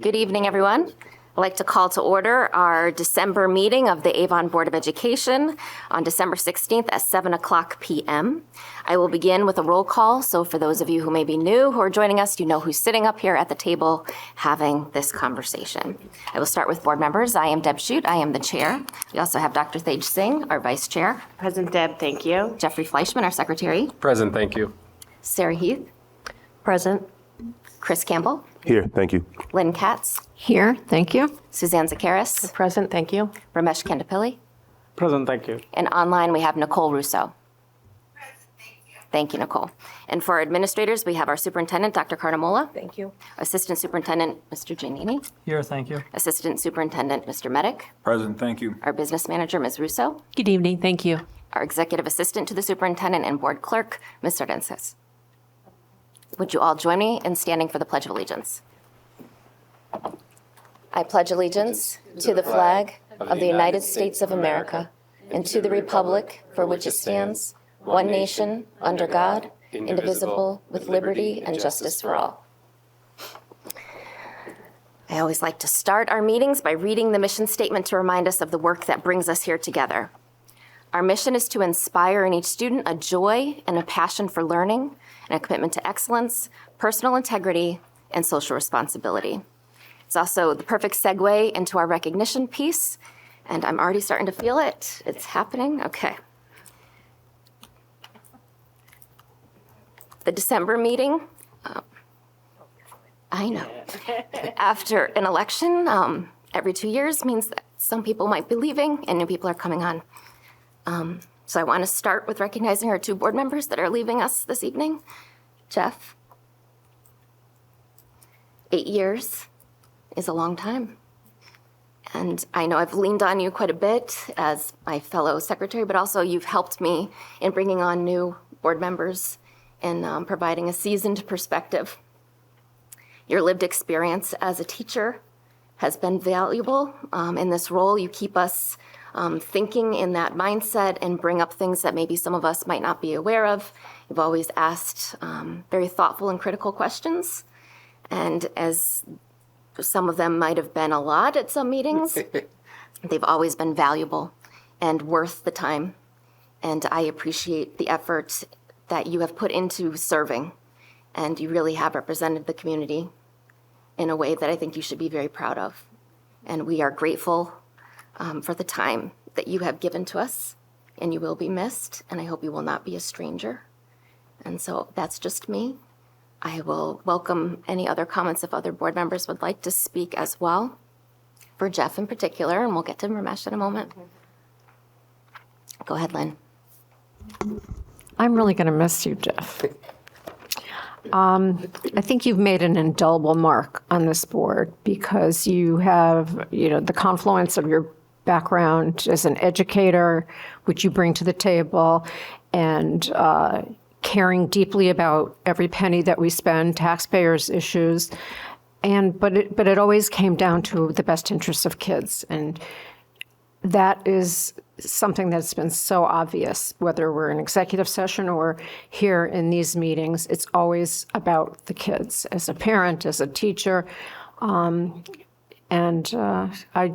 Good evening, everyone. I'd like to call to order our December meeting of the Avon Board of Education on December 16th at 7 o'clock p.m. I will begin with a roll call, so for those of you who may be new who are joining us, you know who's sitting up here at the table having this conversation. I will start with board members. I am Deb Shute. I am the chair. We also have Dr. Thej Singh, our vice chair. Present, Deb, thank you. Jeffrey Fleischman, our secretary. Present, thank you. Sarah Heath. Present. Chris Campbell. Here, thank you. Lynn Katz. Here, thank you. Suzanne Zakaris. Present, thank you. Ramesh Kandapilli. Present, thank you. And online, we have Nicole Russo. Thank you, Nicole. And for our administrators, we have our superintendent, Dr. Cardamola. Thank you. Assistant Superintendent, Mr. Giannini. Here, thank you. Assistant Superintendent, Mr. Medic. Present, thank you. Our business manager, Ms. Russo. Good evening, thank you. Our executive assistant to the superintendent and board clerk, Ms. Sardensis. Would you all join me in standing for the Pledge of Allegiance? I pledge allegiance to the flag of the United States of America and to the republic for which it stands, one nation, under God, indivisible, with liberty and justice for all. I always like to start our meetings by reading the mission statement to remind us of the work that brings us here together. Our mission is to inspire in each student a joy and a passion for learning and a commitment to excellence, personal integrity, and social responsibility. It's also the perfect segue into our recognition piece, and I'm already starting to feel it. It's happening. Okay. The December meeting, I know. After an election, every 2 years means that some people might be leaving and new people are coming on. So I want to start with recognizing our two board members that are leaving us this evening. Jeff, 8 years is a long time. And I know I've leaned on you quite a bit as my fellow secretary, but also you've helped me in bringing on new board members and providing a seasoned perspective. Your lived experience as a teacher has been valuable. In this role, you keep us thinking in that mindset and bring up things that maybe some of us might not be aware of. You've always asked very thoughtful and critical questions. And as some of them might have been a lot at some meetings, they've always been valuable and worth the time. And I appreciate the effort that you have put into serving. And you really have represented the community in a way that I think you should be very proud of. And we are grateful for the time that you have given to us, and you will be missed, and I hope you will not be a stranger. And so that's just me. I will welcome any other comments if other board members would like to speak as well, for Jeff in particular, and we'll get to Ramesh in a moment. Go ahead, Lynn. I'm really going to miss you, Jeff. I think you've made an indelible mark on this board because you have, the confluence of your background as an educator, which you bring to the table, and caring deeply about every penny that we spend, taxpayers' issues, but it always came down to the best interests of kids, and that is something that's been so obvious, whether we're in executive session or here in these meetings. It's always about the kids, as a parent, as a teacher. And I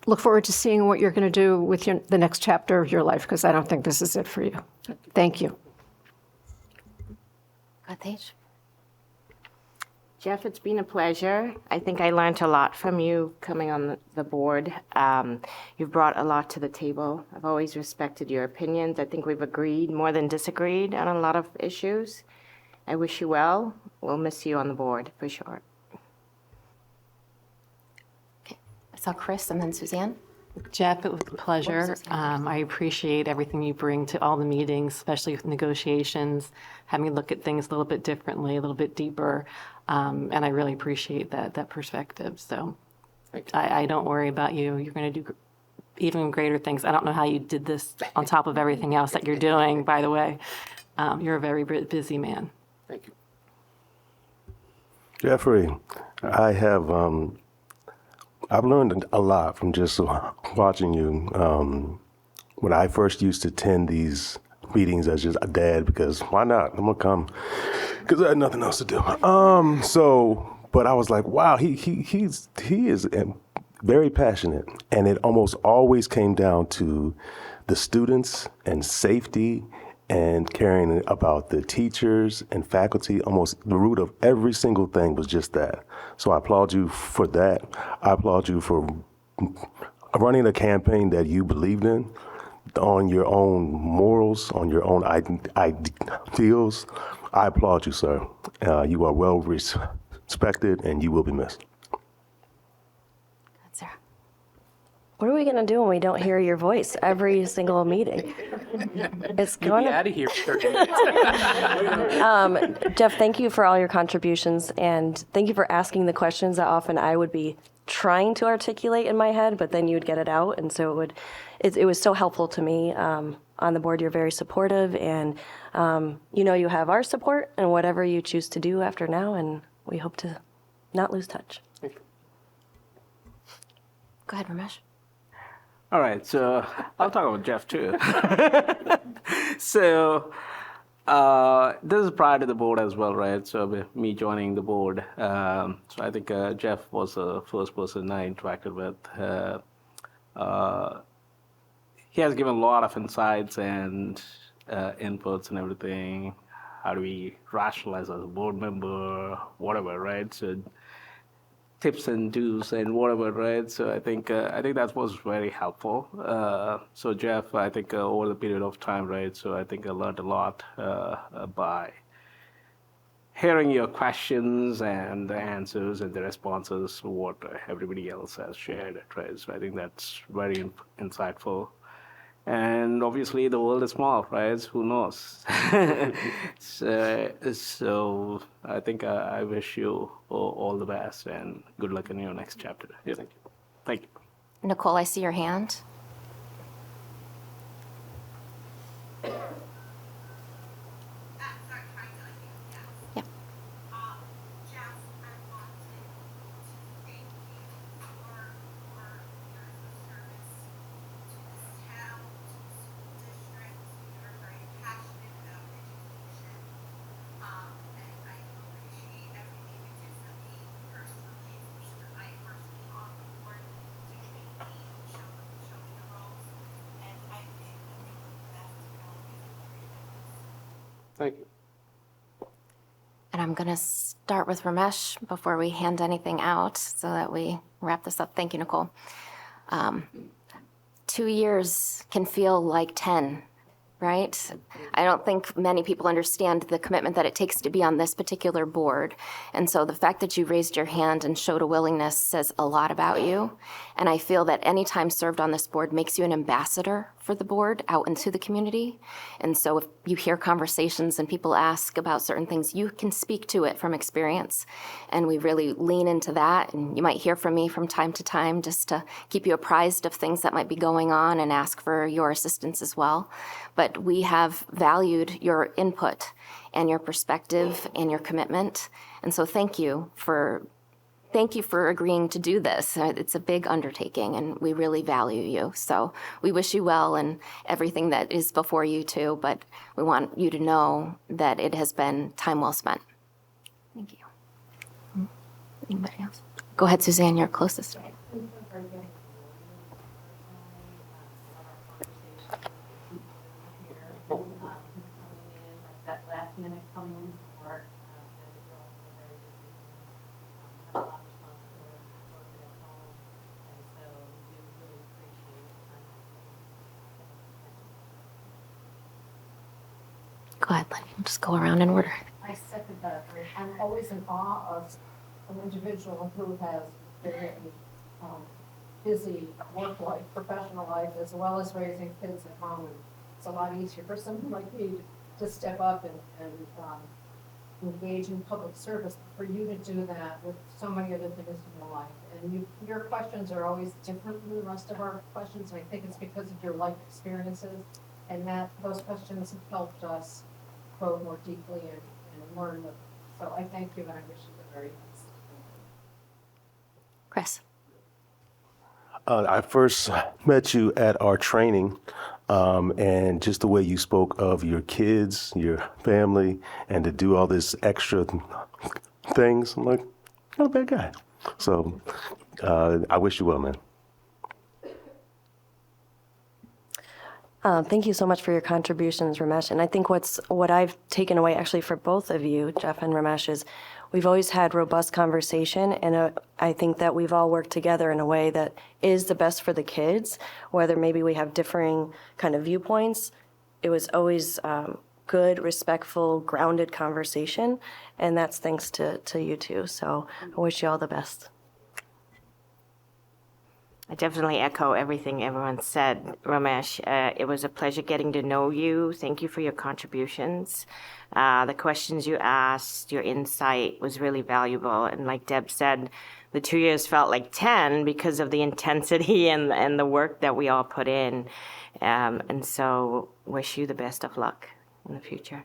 look forward to seeing what you're going to do with the next chapter of your life, because I don't think this is it for you. Thank you. Thej. Jeff, it's been a pleasure. I think I learned a lot from you coming on the board. You've brought a lot to the table. I've always respected your opinions. I think we've agreed more than disagreed on a lot of issues. I wish you well. We'll miss you on the board, for sure. Okay. I saw Chris and then Suzanne. Jeff, it was a pleasure. I appreciate everything you bring to all the meetings, especially with negotiations, having me look at things a little bit differently, a little bit deeper. And I really appreciate that perspective. So I don't worry about you. You're going to do even greater things. I don't know how you did this on top of everything else that you're doing, by the way. You're a very busy man. Thank you. Jeffrey, I've learned a lot from just watching you. When I first used to attend these meetings as just a dad, because why not? I'm gonna come because I had nothing else to do. but I was like, wow, he is very passionate, and it almost always came down to the students and safety and caring about the teachers and faculty. Almost the root of every single thing was just that. So I applaud you for that. I applaud you for running a campaign that you believed in, on your own morals, on your own ideals. I applaud you, sir. You are well respected, and you will be missed. Sarah. What are we going to do when we don't hear your voice every single meeting? It's going to... Out of here. 30 minutes. Jeff, thank you for all your contributions, and thank you for asking the questions that often I would be trying to articulate in my head, but then you'd get it out, and so it was so helpful to me. On the board, you're very supportive, and you have our support and whatever you choose to do after now, and we hope to not lose touch. Go ahead, Ramesh. All right, so I'll talk about Jeff too. So this is prior to the board as well, right? So me joining the board. So I think Jeff was the first person I interacted with. He has given a lot of insights and inputs and everything. How do we rationalize as a board member, whatever, right? So tips and do's and whatever, right? So I think that was very helpful. So Jeff, I think over the period of time, right? So I think I learned a lot by hearing your questions and the answers and the responses to what everybody else has shared, right? So I think that's very insightful. And obviously the world is small, right? Who knows? So I think I wish you all the best and good luck in your next chapter. Yeah. Thank you. Thank you. Nicole, I see your hand. Yeah. Jeff, I wanted to thank you for your service to this town, to the school district. You're very passionate about education, and I appreciate everything you do for me personally. I first came on the board to train me and show me the ropes, and I think the best going forward. Thank you. And I'm going to start with Ramesh before we hand anything out so that we wrap this up. Thank you, Nicole. 2 years can feel like 10, right? I don't think many people understand the commitment that it takes to be on this particular board. And so the fact that you raised your hand and showed a willingness says a lot about you. And I feel that any time served on this board makes you an ambassador for the board out into the community. And so if you hear conversations and people ask about certain things, you can speak to it from experience. And we really lean into that. And you might hear from me from time to time just to keep you apprised of things that might be going on and ask for your assistance as well. But we have valued your input and your perspective and your commitment. And so thank you for agreeing to do this. It's a big undertaking, and we really value you. So we wish you well and everything that is before you too, but we want you to know that it has been time well spent. Thank you. Anybody else? Go ahead, Suzanne, you're closest. That last minute coming for Go ahead, Lenny. We'll just go around in order. I second that. I'm always in awe of an individual who has very busy work life, professional life, as well as raising kids at home. It's a lot easier for someone like me to step up and engage in public service. For you to do that with so many other things in your life, and your questions are always different from the rest of our questions. And I think it's because of your life experiences, and that those questions have helped us grow more deeply and learn them. So I thank you, and I wish you the very best. Chris. I first met you at our training, and just the way you spoke of your kids, your family, and to do all this extra things. I'm like, Not a bad guy. So I wish you well, man. Thank you so much for your contributions, Ramesh. And I think what I've taken away actually for both of you, Jeff and Ramesh, is we've always had robust conversation, and I think that we've all worked together in a way that is the best for the kids, whether maybe we have differing kind of viewpoints. It was always good, respectful, grounded conversation, and that's thanks to you two. So I wish you all the best. I definitely echo everything everyone said, Ramesh. It was a pleasure getting to know you. Thank you for your contributions. The questions you asked, your insight was really valuable. And like Deb said, the 2 years felt like 10 because of the intensity and the work that we all put in. And so wish you the best of luck in the future.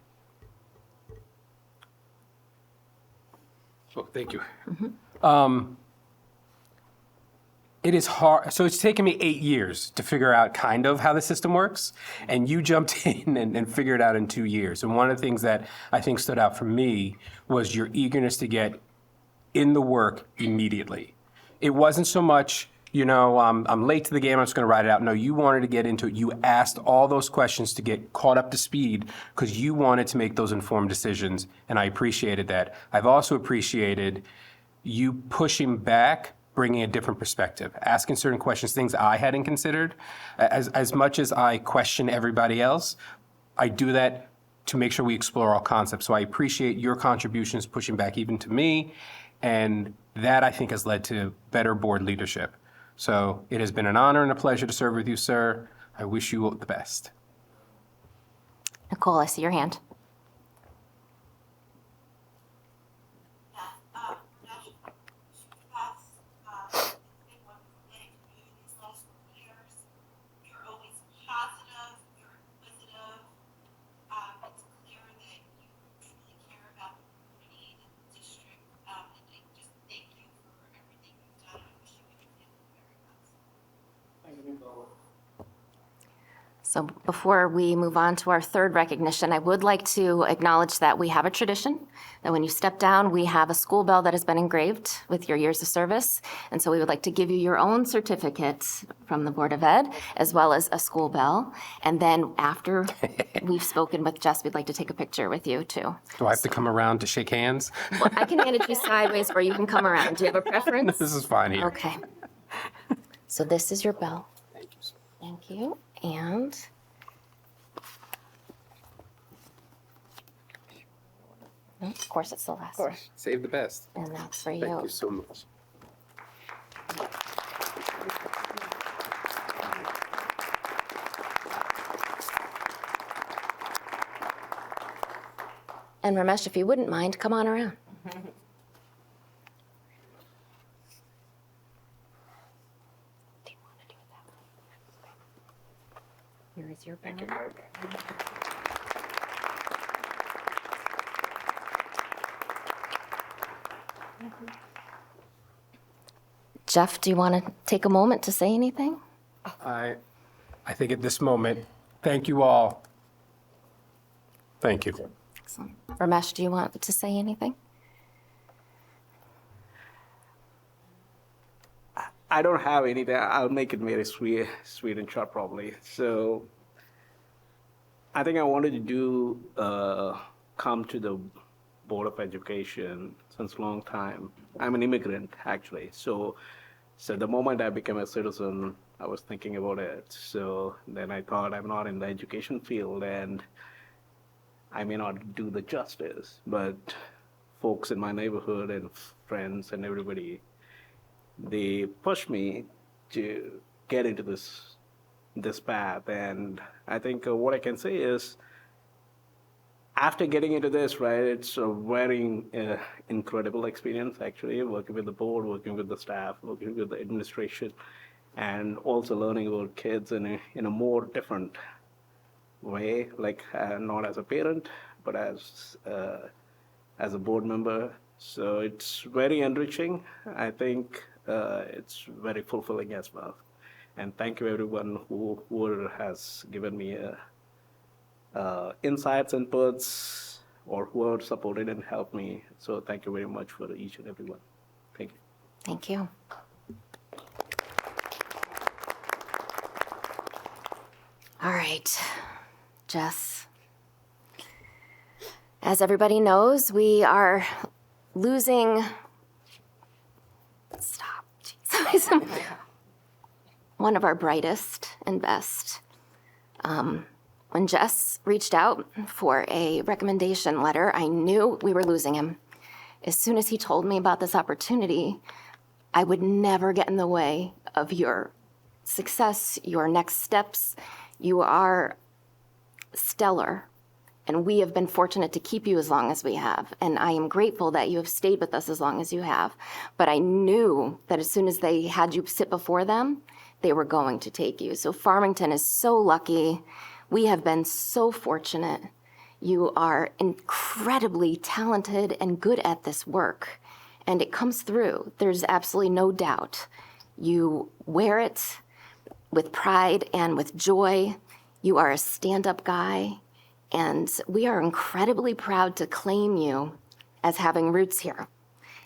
Oh, thank you. It is hard. So it's taken me 8 years to figure out kind of how the system works. And you jumped in and figured it out in 2 years. And one of the things that I think stood out for me was your eagerness to get in the work immediately. It wasn't so much, I'm late to the game, I'm just going to ride it out. No, you wanted to get into it. You asked all those questions to get caught up to speed because you wanted to make those informed decisions. And I appreciated that. I've also appreciated you pushing back, bringing a different perspective, asking certain questions, things I hadn't considered. As much as I question everybody else, I do that to make sure we explore all concepts. So I appreciate your contributions, pushing back even to me, and that I think has led to better board leadership. So it has been an honor and a pleasure to serve with you, sir. I wish you the best. Nicole, I see your hand. So before we move on to our third recognition, I would like to acknowledge that we have a tradition, that when you step down, we have a school bell that has been engraved with your years of service. And so we would like to give you your own certificate from the Board of Ed, as well as a school bell. And then after we've spoken with Jess, we'd like to take a picture with you too. Do I have to come around to shake hands? Well, I can hand it to you sideways or you can come around. Do you have a preference? This is fine here. Okay. So this is your bell. Thank you. And of course, it's the last one. Save the best. And that's for you. Thank you so much. And Ramesh, if you wouldn't mind, come on around. Do you want to do it that way? Here is your bell. Thank you, Mark. Jeff, do you want to take a moment to say anything? I think at this moment, thank you all. Thank you. Excellent. Ramesh, do you want to say anything? I don't have anything. I'll make it very sweet and short, probably. So I think I wanted to come to the Board of Education since a long time. I'm an immigrant, actually. So the moment I became a citizen, I was thinking about it. So then I thought, I'm not in the education field and I may not do the justice, but folks in my neighborhood and friends and everybody, they pushed me to get into this path. And I think what I can say is, after getting into this, right, it's a very incredible experience, actually, working with the board, working with the staff, working with the administration, and also learning about kids in a more different way, like not as a parent, but as a board member. So it's very enriching. I think it's very fulfilling as well. And thank you, everyone who has given me insights, inputs, or who have supported and helped me. So thank you very much for each and every one. Thank you. All right, Jess. As everybody knows, we are losing. Stop. Jeez. One of our brightest and best. When Jess reached out for a recommendation letter, I knew we were losing him. As soon as he told me about this opportunity, I would never get in the way of your success, your next steps. You are stellar, and we have been fortunate to keep you as long as we have. And I am grateful that you have stayed with us as long as you have. But I knew that as soon as they had you sit before them, they were going to take you. So Farmington is so lucky. We have been so fortunate. You are incredibly talented and good at this work, and it comes through. There's absolutely no doubt. You wear it with pride and with joy. You are a stand-up guy, and we are incredibly proud to claim you as having roots here.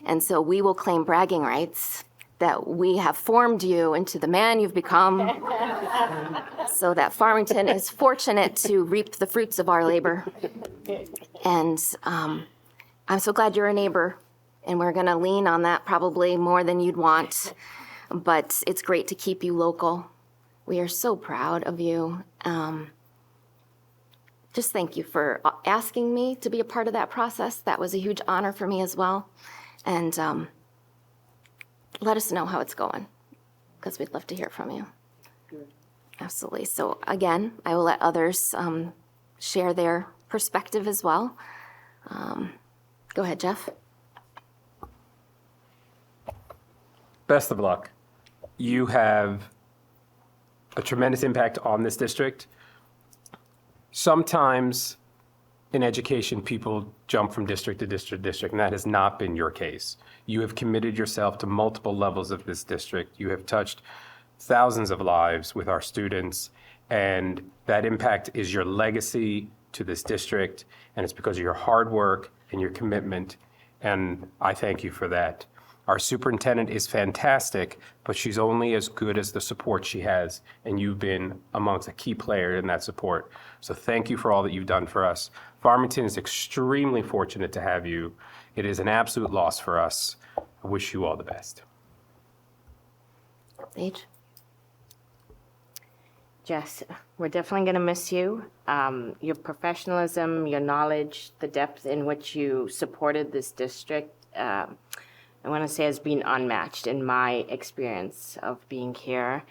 And so we will claim bragging rights that we have formed you into the man you've become, so that Farmington is fortunate to reap the fruits of our labor. And I'm so glad you're a neighbor, and we're going to lean on that probably more than you'd want, but it's great to keep you local. We are so proud of you. Just thank you for asking me to be a part of that process. That was a huge honor for me as well. And let us know how it's going, because we'd love to hear from you. Absolutely. So again, I will let others share their perspective as well. Go ahead, Jeff. Best of luck. You have a tremendous impact on this district. Sometimes in education, people jump from district to district to district, and that has not been your case. You have committed yourself to multiple levels of this district. You have touched thousands of lives with our students, and that impact is your legacy to this district, and it's because of your hard work and your commitment, and I thank you for that. Our superintendent is fantastic, but she's only as good as the support she has, and you've been amongst a key player in that support. So thank you for all that you've done for us. Farmington is extremely fortunate to have you. It is an absolute loss for us. I wish you all the best. Paige? Jess, we're definitely going to miss you. Your professionalism, your knowledge, the depth in which you supported this district, I want to say has been unmatched in my experience of being here.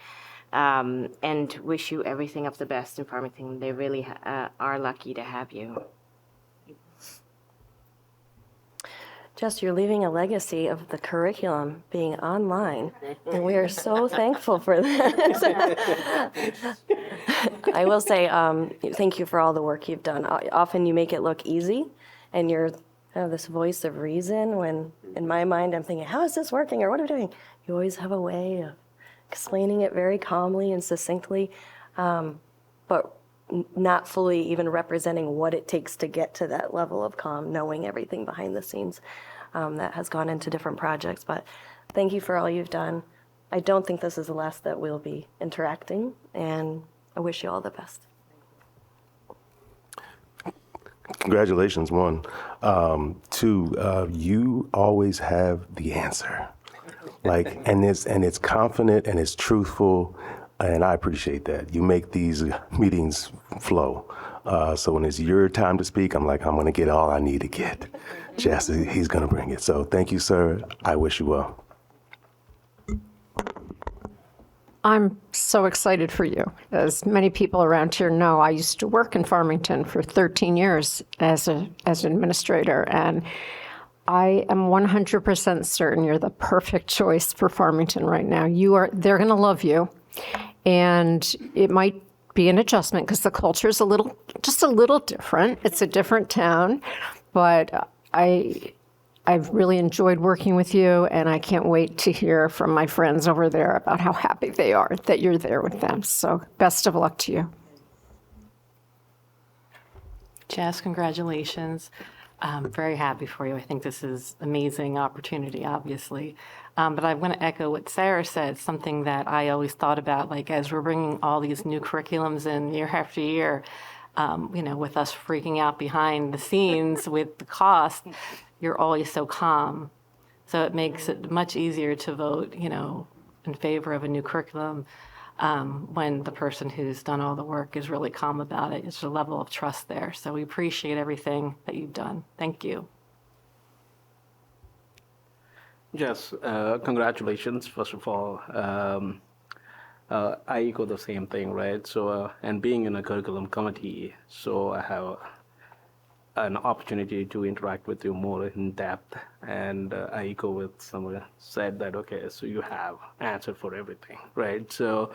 And wish you everything of the best in Farmington. They really are lucky to have you. Jess, you're leaving a legacy of the curriculum being online, and we are so thankful for that. I will say thank you for all the work you've done. Often you make it look easy, and you're kind of this voice of reason when, in my mind, I'm thinking, how is this working, or what are we doing? You always have a way of explaining it very calmly and succinctly, but not fully even representing what it takes to get to that level of calm, knowing everything behind the scenes that has gone into different projects. But thank you for all you've done. I don't think this is the last that we'll be interacting, and I wish you all the best. Congratulations, one. Two, you always have the answer. And it's confident and it's truthful, and I appreciate that. You make these meetings flow. So when it's your time to speak, I'm going to get all I need to get. Jess, he's going to bring it. So thank you, sir. I wish you well. I'm so excited for you. As many people around here know, I used to work in Farmington for 13 years as an administrator, and I am 100% certain you're the perfect choice for Farmington right now. They're going to love you, and it might be an adjustment because the culture is just a little different. It's a different town, but I've really enjoyed working with you, and I can't wait to hear from my friends over there about how happy they are that you're there with them. So best of luck to you. Jess, congratulations. I'm very happy for you. I think this is amazing opportunity, obviously. But I want to echo what Sarah said, something that I always thought about, like as we're bringing all these new curriculums in year after year, with us freaking out behind the scenes with the cost, you're always so calm. So it makes it much easier to vote, in favor of a new curriculum when the person who's done all the work is really calm about it. It's a level of trust there. So we appreciate everything that you've done. Thank you. Yes, congratulations, first of all. I echo the same thing, right? So, and being in a curriculum committee, so I have an opportunity to interact with you more in depth. And I echo with someone said that, okay, so you have answer for everything, right? So,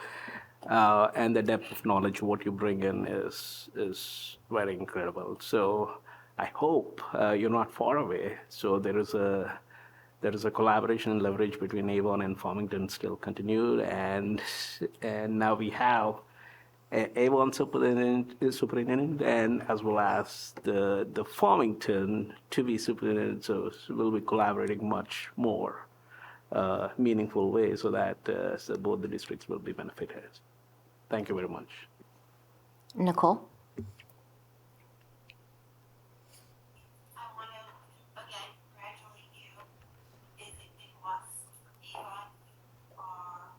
and the depth of knowledge, what you bring in is very incredible. So I hope you're not far away. So there is a collaboration and leverage between Avon and Farmington still continued, and now we have Avon superintendent and as well as the Farmington to be superintendent, so we'll be collaborating much more meaningful way so that so both the districts will be benefited. Thank you very much. Nicole? I want to again congratulate you. It was Avon. You are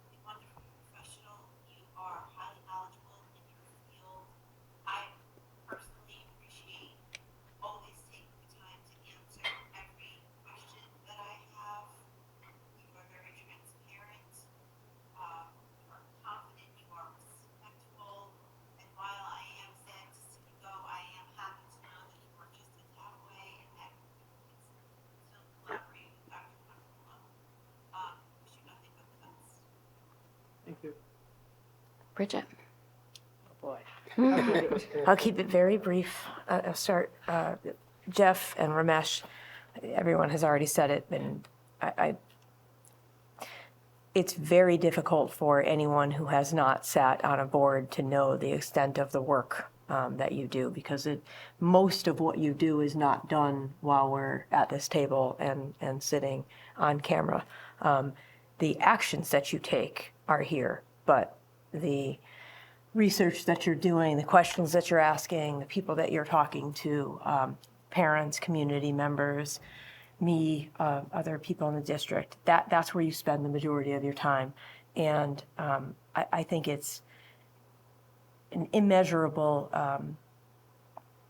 a wonderful professional. You are highly knowledgeable in your field. I personally appreciate always taking the time to answer every question that I have. You are very transparent. You are confident. You are respectful. And while I am sad to see you go, I am happy to know that you are just as that way and that you can still collaborate with Dr. Marcola. Wish you nothing but the best. Thank you. Bridget? I'll keep it very brief. I'll start. Jeff and Ramesh, everyone has already said it, and it's very difficult for anyone who has not sat on a board to know the extent of the work that you do, because most of what you do is not done while we're at this table and sitting on camera. The actions that you take are here, but the research that you're doing, the questions that you're asking, the people that you're talking to, parents, community members, me, other people in the district, that's where you spend the majority of your time. And I think it's an immeasurable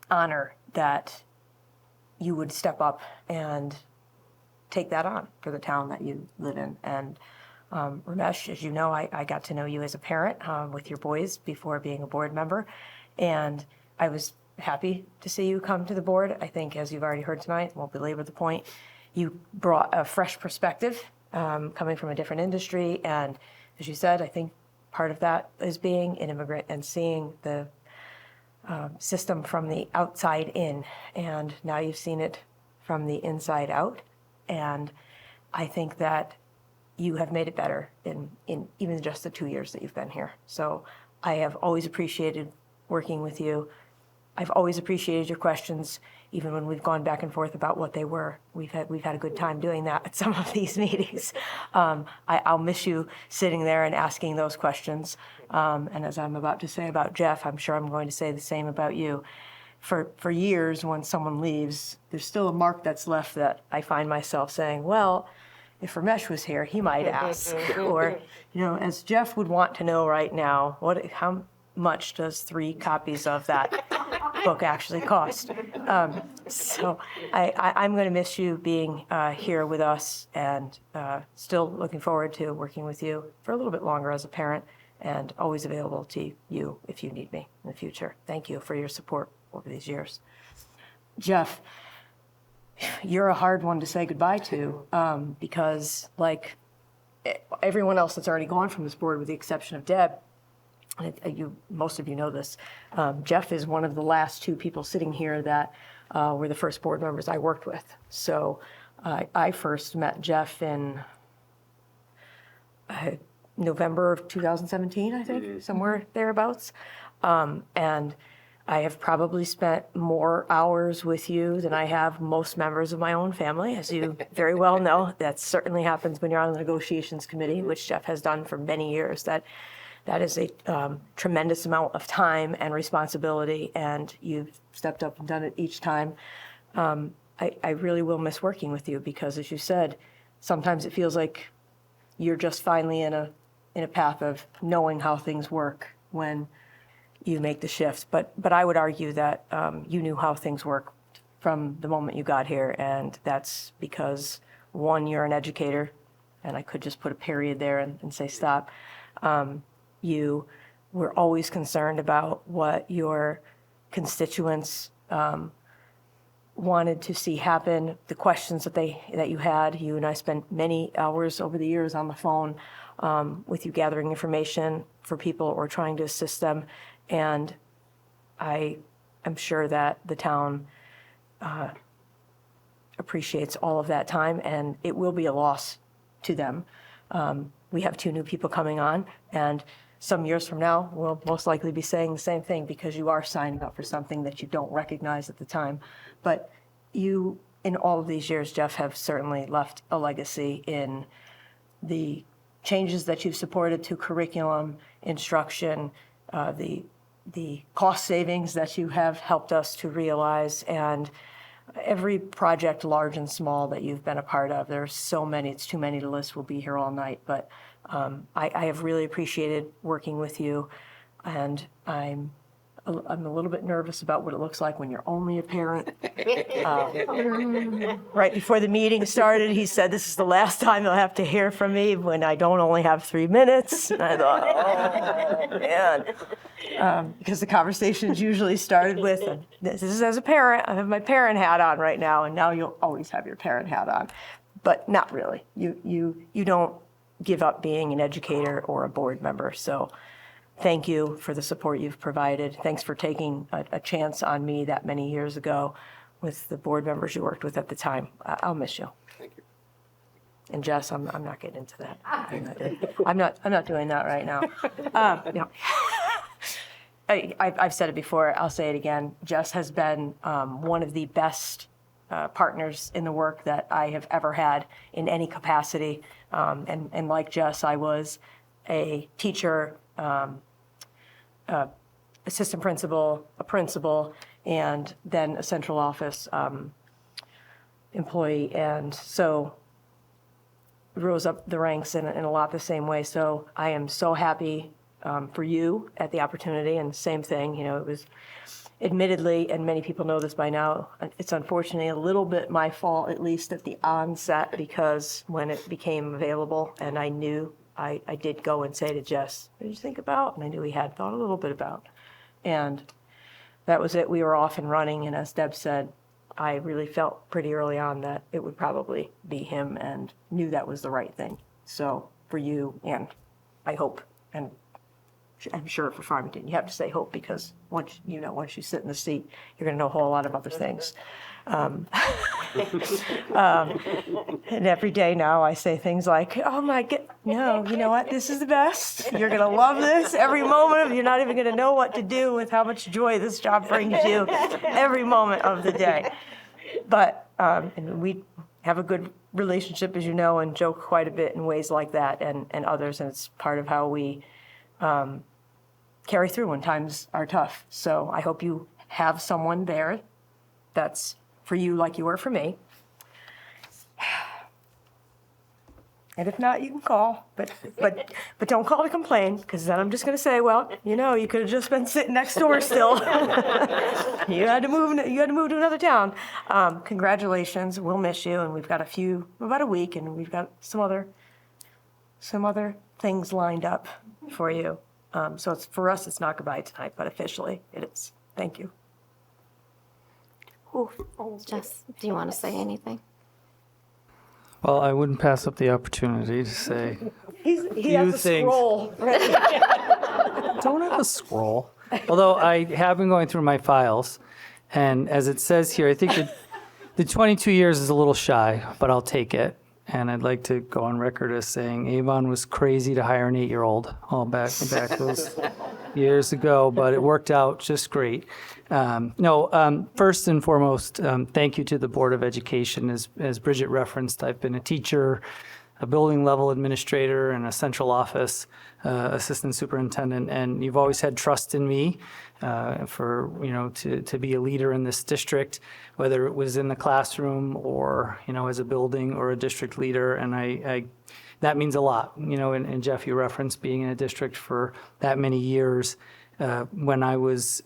honor that you would step up and take that on for the town that you live in. And Ramesh, as you know, I got to know you as a parent with your boys before being a board member. And I was happy to see you come to the board. I think, as you've already heard tonight, won't belabor the point, you brought a fresh perspective coming from a different industry. And as you said, I think part of that is being an immigrant and seeing the system from the outside in. And now you've seen it from the inside out. And I think that you have made it better in even just the 2 years that you've been here. So I have always appreciated working with you. I've always appreciated your questions, even when we've gone back and forth about what they were. We've had a good time doing that at some of these meetings. I'll miss you sitting there and asking those questions. And as I'm about to say about Jeff, I'm sure I'm going to say the same about you. For years, when someone leaves, there's still a mark that's left that I find myself saying, well, if Ramesh was here, he might ask. Or, as Jeff would want to know right now, how much does 3 copies of that book actually cost? So I'm going to miss you being here with us, and still looking forward to working with you for a little bit longer as a parent, and always available to you if you need me in the future. Thank you for your support over these years. Jeff, you're a hard one to say goodbye to, because like everyone else that's already gone from this board, with the exception of Deb, most of you know this, Jeff is one of the last 2 people sitting here that were the first board members I worked with. So I first met Jeff in November of 2017, I think, somewhere thereabouts. And I have probably spent more hours with you than I have most members of my own family, as you very well know. That certainly happens when you're on the negotiations committee, which Jeff has done for many years. That is a tremendous amount of time and responsibility, and you've stepped up and done it each time. I really will miss working with you because, as you said, sometimes it feels like you're just finally in a path of knowing how things work when you make the shift. But I would argue that you knew how things work from the moment you got here, and that's because, one, you're an educator, and I could just put a period there and say stop. You were always concerned about what your constituents wanted to see happen, the questions that you had. You and I spent many hours over the years on the phone with you gathering information for people or trying to assist them. And I am sure that the town appreciates all of that time, and it will be a loss to them. We have 2 new people coming on, and some years from now, we'll most likely be saying the same thing because you are signing up for something that you don't recognize at the time. But you, in all of these years, Jeff, have certainly left a legacy in the changes that you've supported to curriculum, instruction, the cost savings that you have helped us to realize, and every project, large and small, that you've been a part of. There's so many, it's too many to list. We'll be here all night. But I have really appreciated working with you, and I'm a little bit nervous about what it looks like when you're only a parent. Right before the meeting started, he said, "This is the last time you'll have to hear from me when I don't only have 3 minutes." And I thought, oh, man. Because the conversations usually started with, "This is as a parent, I have my parent hat on right now," and now you'll always have your parent hat on. But not really. You don't give up being an educator or a board member. So thank you for the support you've provided. Thanks for taking a chance on me that many years ago with the board members you worked with at the time. I'll miss you. Thank you. And Jess, I'm not getting into that. I'm not doing that right now. No. I've said it before. I'll say it again. Jess has been one of the best partners in the work that I have ever had in any capacity. And like Jess, I was a teacher, assistant principal, a principal, and then a central office employee. And so rose up the ranks in a lot the same way. So I am so happy for you at the opportunity, and same thing, you know, it was admittedly, and many people know this by now, it's unfortunately a little bit my fault, at least at the onset, because when it became available and I knew, I did go and say to Jess, "What did you think about?" And I knew he had thought a little bit about. And that was it. We were off and running. And as Deb said, I really felt pretty early on that it would probably be him, and knew that was the right thing. So for you, and I hope, and I'm sure for Farmington, you have to say hope, because once you sit in the seat, you're going to know a whole lot of other things. And every day now I say things like, "Oh my God, no, you know what? This is the best. You're going to love this every moment. You're not even going to know what to do with how much joy this job brings you every moment of the day." But and we have a good relationship, as you know, and joke quite a bit in ways like that, and others, and it's part of how we carry through when times are tough. So I hope you have someone there that's for you like you were for me. And if not, you can call, but don't call to complain, because then I'm just going to say, well, you could have just been sitting next door still. You had to move to another town. Congratulations, we'll miss you, and we've got about a week, and we've got some other things lined up for you. So for us, it's not goodbye tonight, but officially it is. Thank you. Jess, do you want to say anything? Well, I wouldn't pass up the opportunity to say He has a things. scroll. Don't have a scroll. Although I have been going through my files, and as it says here, I think that the 22 years is a little shy, but I'll take it. and I'd like to go on record as saying Avon was crazy to hire an 8-year-old all back those years ago, but it worked out just great. First and foremost, thank you to the Board of Education. As Bridget referenced, I've been a teacher, a building level administrator, and a central office assistant superintendent, and you've always had trust in me to be a leader in this district, whether it was in the classroom or as a building or a district leader, and I that means a lot. And Jeff, you referenced being in a district for that many years. When I was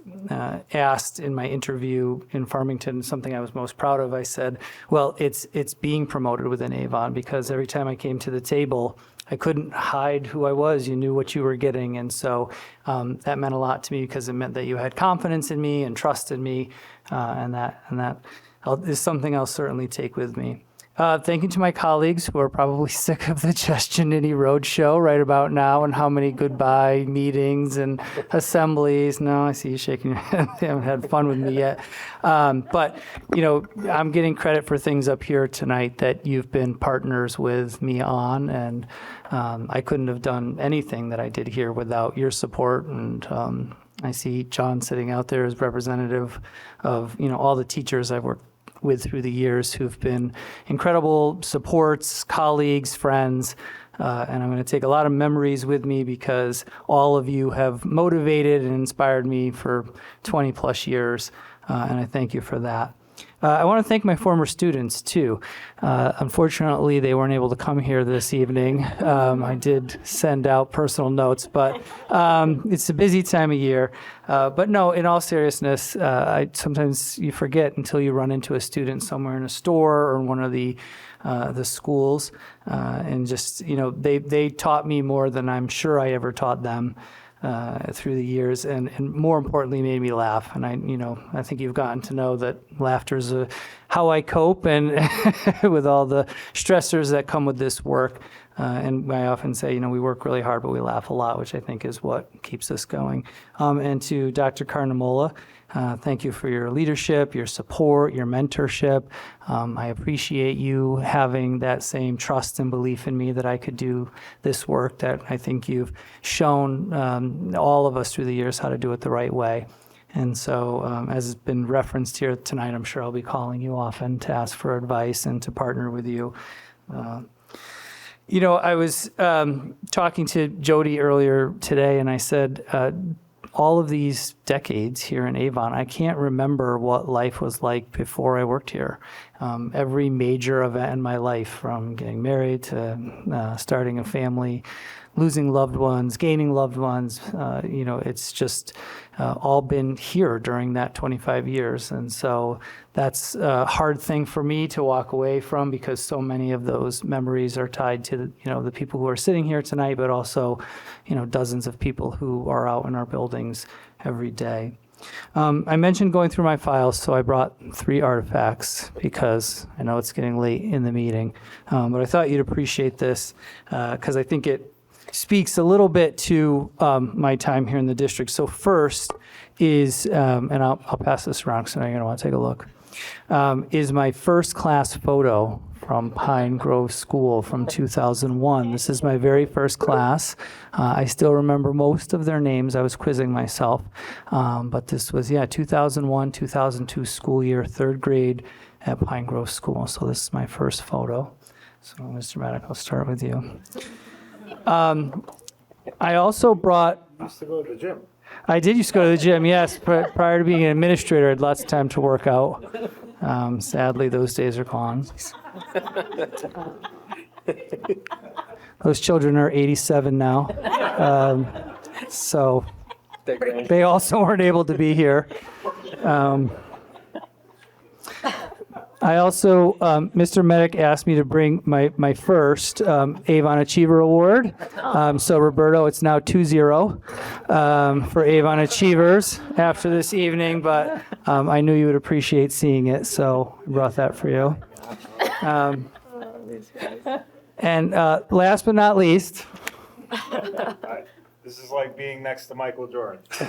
asked in my interview in Farmington something I was most proud of, I said, well, it's being promoted within Avon, because every time I came to the table, I couldn't hide who I was. You knew what you were getting. And so that meant a lot to me, because it meant that you had confidence in me and trust in me. And that is something I'll certainly take with me. Thank you to my colleagues who are probably sick of the Chestnut Road show right about now, and how many goodbye meetings and assemblies. No, I see you shaking your head. They haven't had fun with me yet. But I'm getting credit for things up here tonight that you've been partners with me on, and I couldn't have done anything that I did here without your support. And I see John sitting out there as representative of all the teachers I've worked with through the years, who've been incredible supports, colleagues, friends, and I'm going to take a lot of memories with me, because all of you have motivated and inspired me for 20 plus years, and I thank you for that. I want to thank my former students, too. Unfortunately, they weren't able to come here this evening. I did send out personal notes, but it's a busy time of year. But no, in all seriousness, sometimes you forget until you run into a student somewhere in a store or in one of the schools. And just, they taught me more than I'm sure I ever taught them. Through the years, and more importantly, made me laugh. And I think you've gotten to know that laughter is how I cope, and with all the stressors that come with this work. And I often say, we work really hard, but we laugh a lot, which I think is what keeps us going. And to Dr. Carnamola, thank you for your leadership, your support, your mentorship. I appreciate you having that same trust and belief in me that I could do this work, that I think you've shown all of us through the years how to do it the right way. And so, as has been referenced here tonight, I'm sure I'll be calling you often to ask for advice and to partner with you. I was talking to Jody earlier today, and I said, all of these decades here in Avon, I can't remember what life was like before I worked here. Every major event in my life, from getting married to starting a family, losing loved ones, gaining loved ones, it's just all been here during that 25 years. And so that's a hard thing for me to walk away from, because so many of those memories are tied to, the people who are sitting here tonight, but also, dozens of people who are out in our buildings every day. I mentioned going through my files, so I brought 3 artifacts, because I know it's getting late in the meeting. But I thought you'd appreciate this, because I think it speaks a little bit to my time here in the district. So first is, and I'll pass this around because I know you're going to want to take a look, is my first class photo from Pine Grove School from 2001. This is my very first class. I still remember most of their names. I was quizzing myself. But this was, 2001, 2002 school year, 3rd grade at Pine Grove School. So this is my first photo. So Mr. Maddock, I'll start with you. I also brought... You used to go to the gym. I did used to go to the gym, yes. Prior to being an administrator, I had lots of time to work out. Sadly, those days are gone. Those children are 87 now. So they also weren't able to be here. I also, Mr. Medic asked me to bring my first Avon Achiever Award. So Roberto, it's now 2-0 for Avon Achievers after this evening, but I knew you would appreciate seeing it, so I brought that for you. And last but not least. This is like being next to Michael Jordan. Does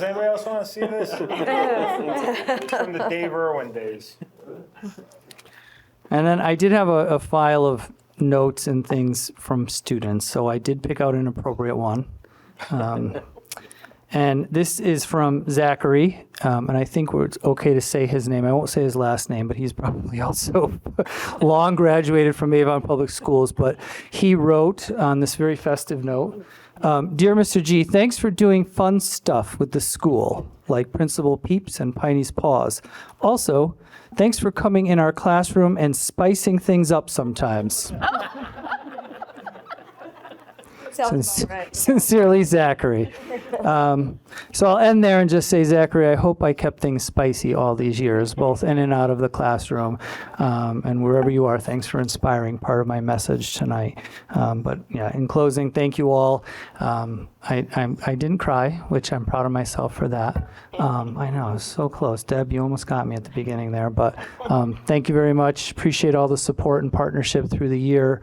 anybody else want to see this? It's from the Dave Irwin days. And then I did have a file of notes and things from students, so I did pick out an appropriate one. And this is from Zachary, and I think it's okay to say his name. I won't say his last name, but he's probably also long graduated from Avon Public Schools. But he wrote on this very festive note, Dear Mr. G, thanks for doing fun stuff with the school, like Principal Peeps and Piney's Paws. Also, thanks for coming in our classroom and spicing things up sometimes. Sincerely, Zachary. So I'll end there and just say, Zachary, I hope I kept things spicy all these years, both in and out of the classroom. And wherever you are, thanks for inspiring part of my message tonight. But yeah, in closing, thank you all. I didn't cry, which I'm proud of myself for that. I know, I was so close. Deb, you almost got me at the beginning there. But thank you very much. Appreciate all the support and partnership through the years.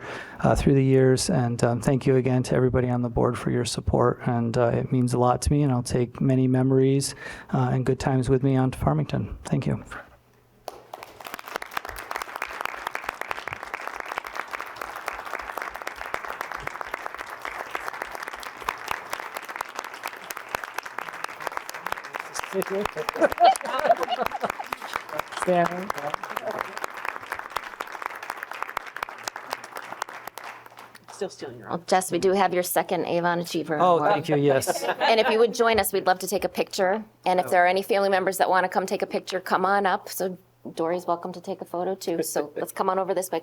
And thank you again to everybody on the board for your support. And it means a lot to me, and I'll take many memories and good times with me on to Farmington. Thank you. Still stealing your own. Well, Jess, we do have your second Avon Achiever Oh, Award. thank you, yes. And if you would join us, we'd love to take a picture. And if there are any family members that want to come take a picture, come on up. So Dory's welcome to take a photo too. So let's come on over this way.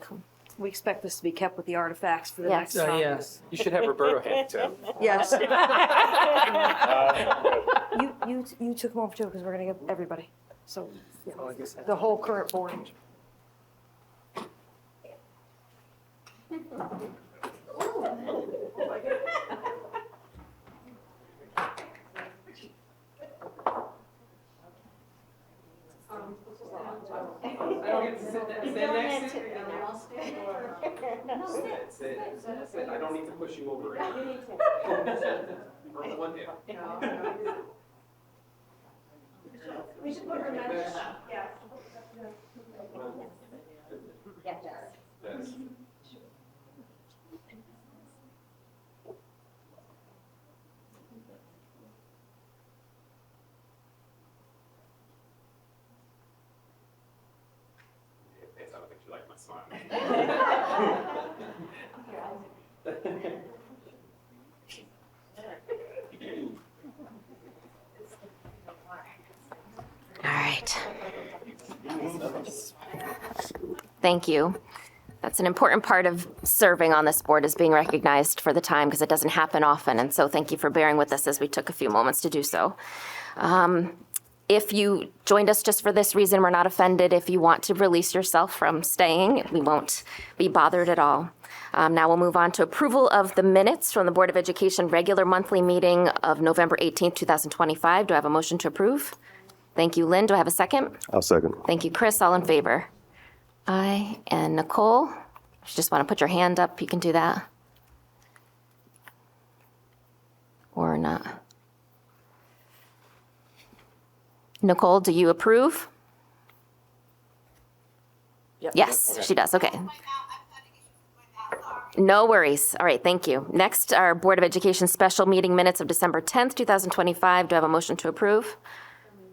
We expect this to be kept with the artifacts for the Yes. next time. Yes. You should have Roberto hand too. Yes. You took them over too, because we're gonna get everybody. So, yeah, the whole current board. I don't need to push you over. We should put Ramesh, yeah. I don't think you like my smile. All right. Thank you. That's an important part of serving on this board, is being recognized for the time, because it doesn't happen often. And so thank you for bearing with us as we took a few moments to do so. If you joined us just for this reason, we're not offended. If you want to release yourself from staying, we won't be bothered at all. Now we'll move on to approval of the minutes from the Board of Education regular monthly meeting of November 18th, 2025. Do I have a motion to approve? Thank you, Lynn. Do I have a second? I'll second. Thank you, Chris. All in favor? Aye. And Nicole, if you just want to put your hand up, you can do that. Or not. Nicole, do you approve? Yep. Yes, she does. Okay. No worries. All right, thank you. Next, our Board of Education special meeting minutes of December 10th, 2025. Do I have a motion to approve?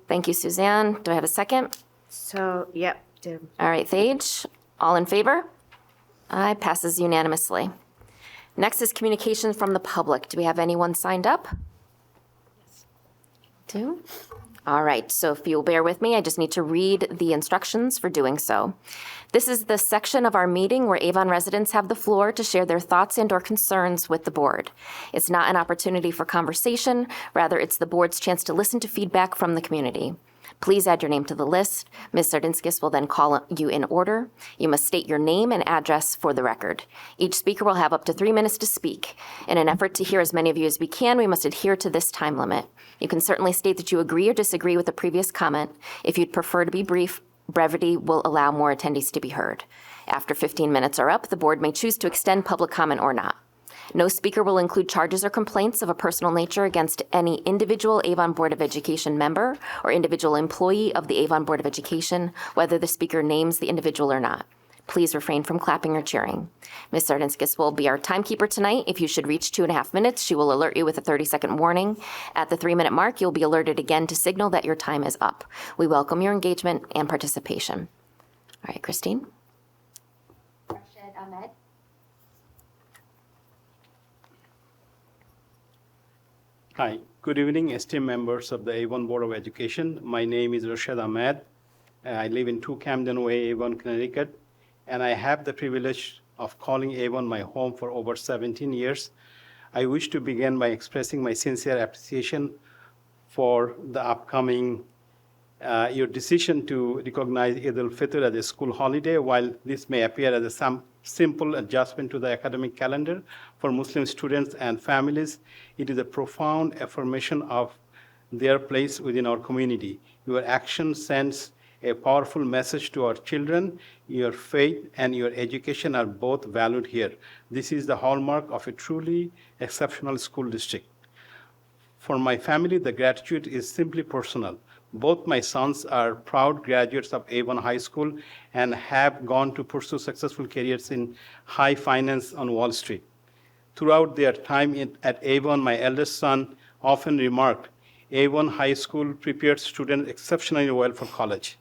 Thank you, Suzanne. Do I have a second? So, yep, Deb. All right, Thage. All in favor? Aye, passes unanimously. Next is communications from the public. Do we have anyone signed up? Two? All right, so if you'll bear with me, I just need to read the instructions for doing so. This is the section of our meeting where Avon residents have the floor to share their thoughts and/or concerns with the board. It's not an opportunity for conversation, rather it's the board's chance to listen to feedback from the community. Please add your name to the list. Ms. Sardinskis will then call you in order. You must state your name and address for the record. Each speaker will have up to 3 minutes to speak. In an effort to hear as many of you as we can, we must adhere to this time limit. You can certainly state that you agree or disagree with the previous comment. If you'd prefer to be brief, brevity will allow more attendees to be heard. After 15 minutes are up, the board may choose to extend public comment or not. No speaker will include charges or complaints of a personal nature against any individual Avon Board of Education member or individual employee of the Avon Board of Education, whether the speaker names the individual or not. Please refrain from clapping or cheering. Ms. Sardinskis will be our timekeeper tonight. If you should reach 2.5 minutes, she will alert you with a 30-second warning. At the 3-minute mark, you'll be alerted again to signal that your time is up. We welcome your engagement and participation. All right, Christine. Rashid Ahmed. Hi, good evening, esteemed members of the Avon Board of Education. My name is Rashid Ahmed. I live in 2 Camden Way, Avon, Connecticut, and I have the privilege of calling Avon my home for over 17 years. I wish to begin by expressing my sincere appreciation for the upcoming your decision to recognize Eid al-Fitr as a school holiday. While this may appear as a simple adjustment to the academic calendar for Muslim students and families, it is a profound affirmation of their place within our community. Your action sends a powerful message to our children. Your faith and your education are both valued here. This is the hallmark of a truly exceptional school district. For my family, the gratitude is simply personal. Both my sons are proud graduates of Avon High School and have gone to pursue successful careers in high finance on Wall Street. Throughout their time at Avon, my eldest son often remarked, Avon High School prepared students exceptionally well for college.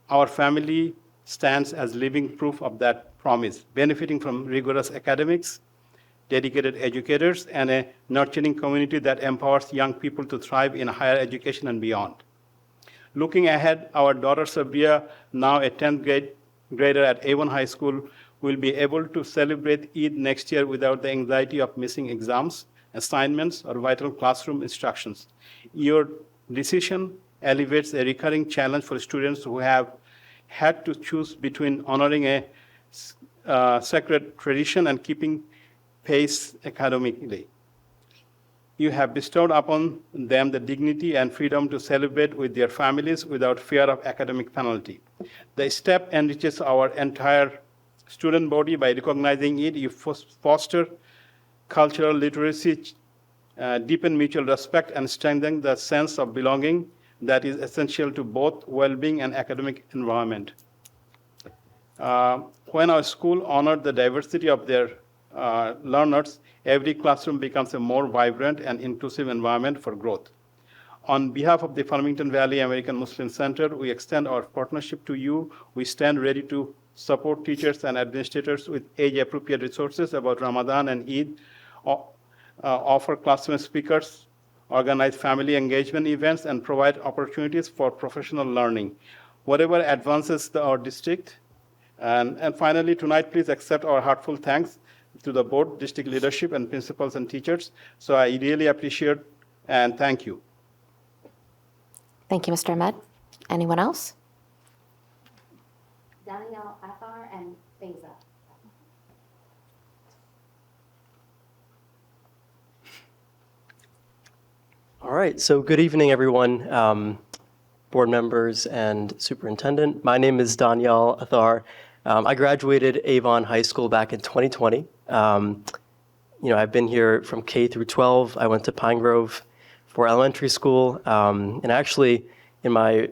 Our family stands as living proof of that promise, benefiting from rigorous academics, dedicated educators, and a nurturing community that empowers young people to thrive in higher education and beyond. Looking ahead, our daughter Sabia, now a 10th grader at Avon High School, will be able to celebrate Eid next year without the anxiety of missing exams, assignments, or vital classroom instructions. Your decision elevates a recurring challenge for students who have had to choose between honoring a sacred tradition and keeping pace academically. You have bestowed upon them the dignity and freedom to celebrate with their families without fear of academic penalty. The step enriches our entire student body by recognizing it. You foster cultural literacy, deepen mutual respect, and strengthen the sense of belonging that is essential to both well-being and academic environment. When our school honored the diversity of their learners, every classroom becomes a more vibrant and inclusive environment for growth. On behalf of the Farmington Valley American Muslim Center, we extend our partnership to you. We stand ready to support teachers and administrators with age-appropriate resources about Ramadan and Eid, offer classroom speakers, organize family engagement events, and provide opportunities for professional learning. Whatever advances our district. And finally, tonight, please accept our heartfelt thanks to the board, district leadership, and principals and teachers. So I really appreciate and thank you. Thank you, Mr. Ahmed. Anyone else? Daniel Athar and Faiza. All right, so good evening, everyone, board members and superintendent. My name is Daniel Athar. I graduated Avon High School back in 2020. I've been here from K through 12. I went to Pine Grove for elementary school, and actually, in my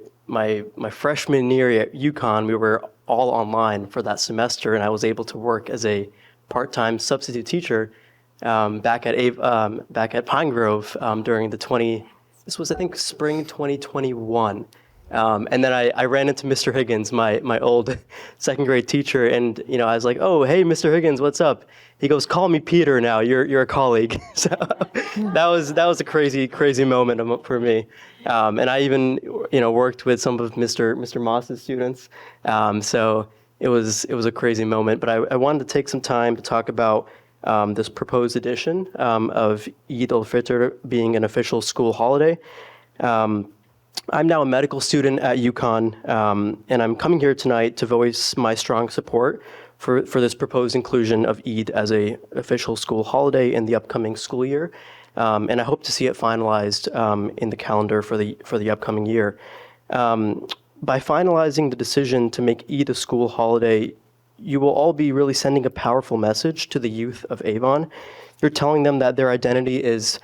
freshman year at UConn, we were all online for that semester, and I was able to work as a part-time substitute teacher back at Pine Grove during this was I think spring 2021. And then I ran into Mr. Higgins, my old second grade teacher, and I was like, "Oh, hey, Mr. Higgins, what's up?" He goes, "Call me Peter now. You're a colleague." So that was a crazy moment for me. And I even worked with some of Mr. Moss's students. So it was a crazy moment. But I wanted to take some time to talk about this proposed edition of Eid al-Fitr being an official school holiday. I'm now a medical student at UConn, and I'm coming here tonight to voice my strong support for this proposed inclusion of Eid as an official school holiday in the upcoming school year. And I hope to see it finalized in the calendar for the upcoming year. By finalizing the decision to make Eid a school holiday, you will all be really sending a powerful message to the youth of Avon. You're telling them that their identity is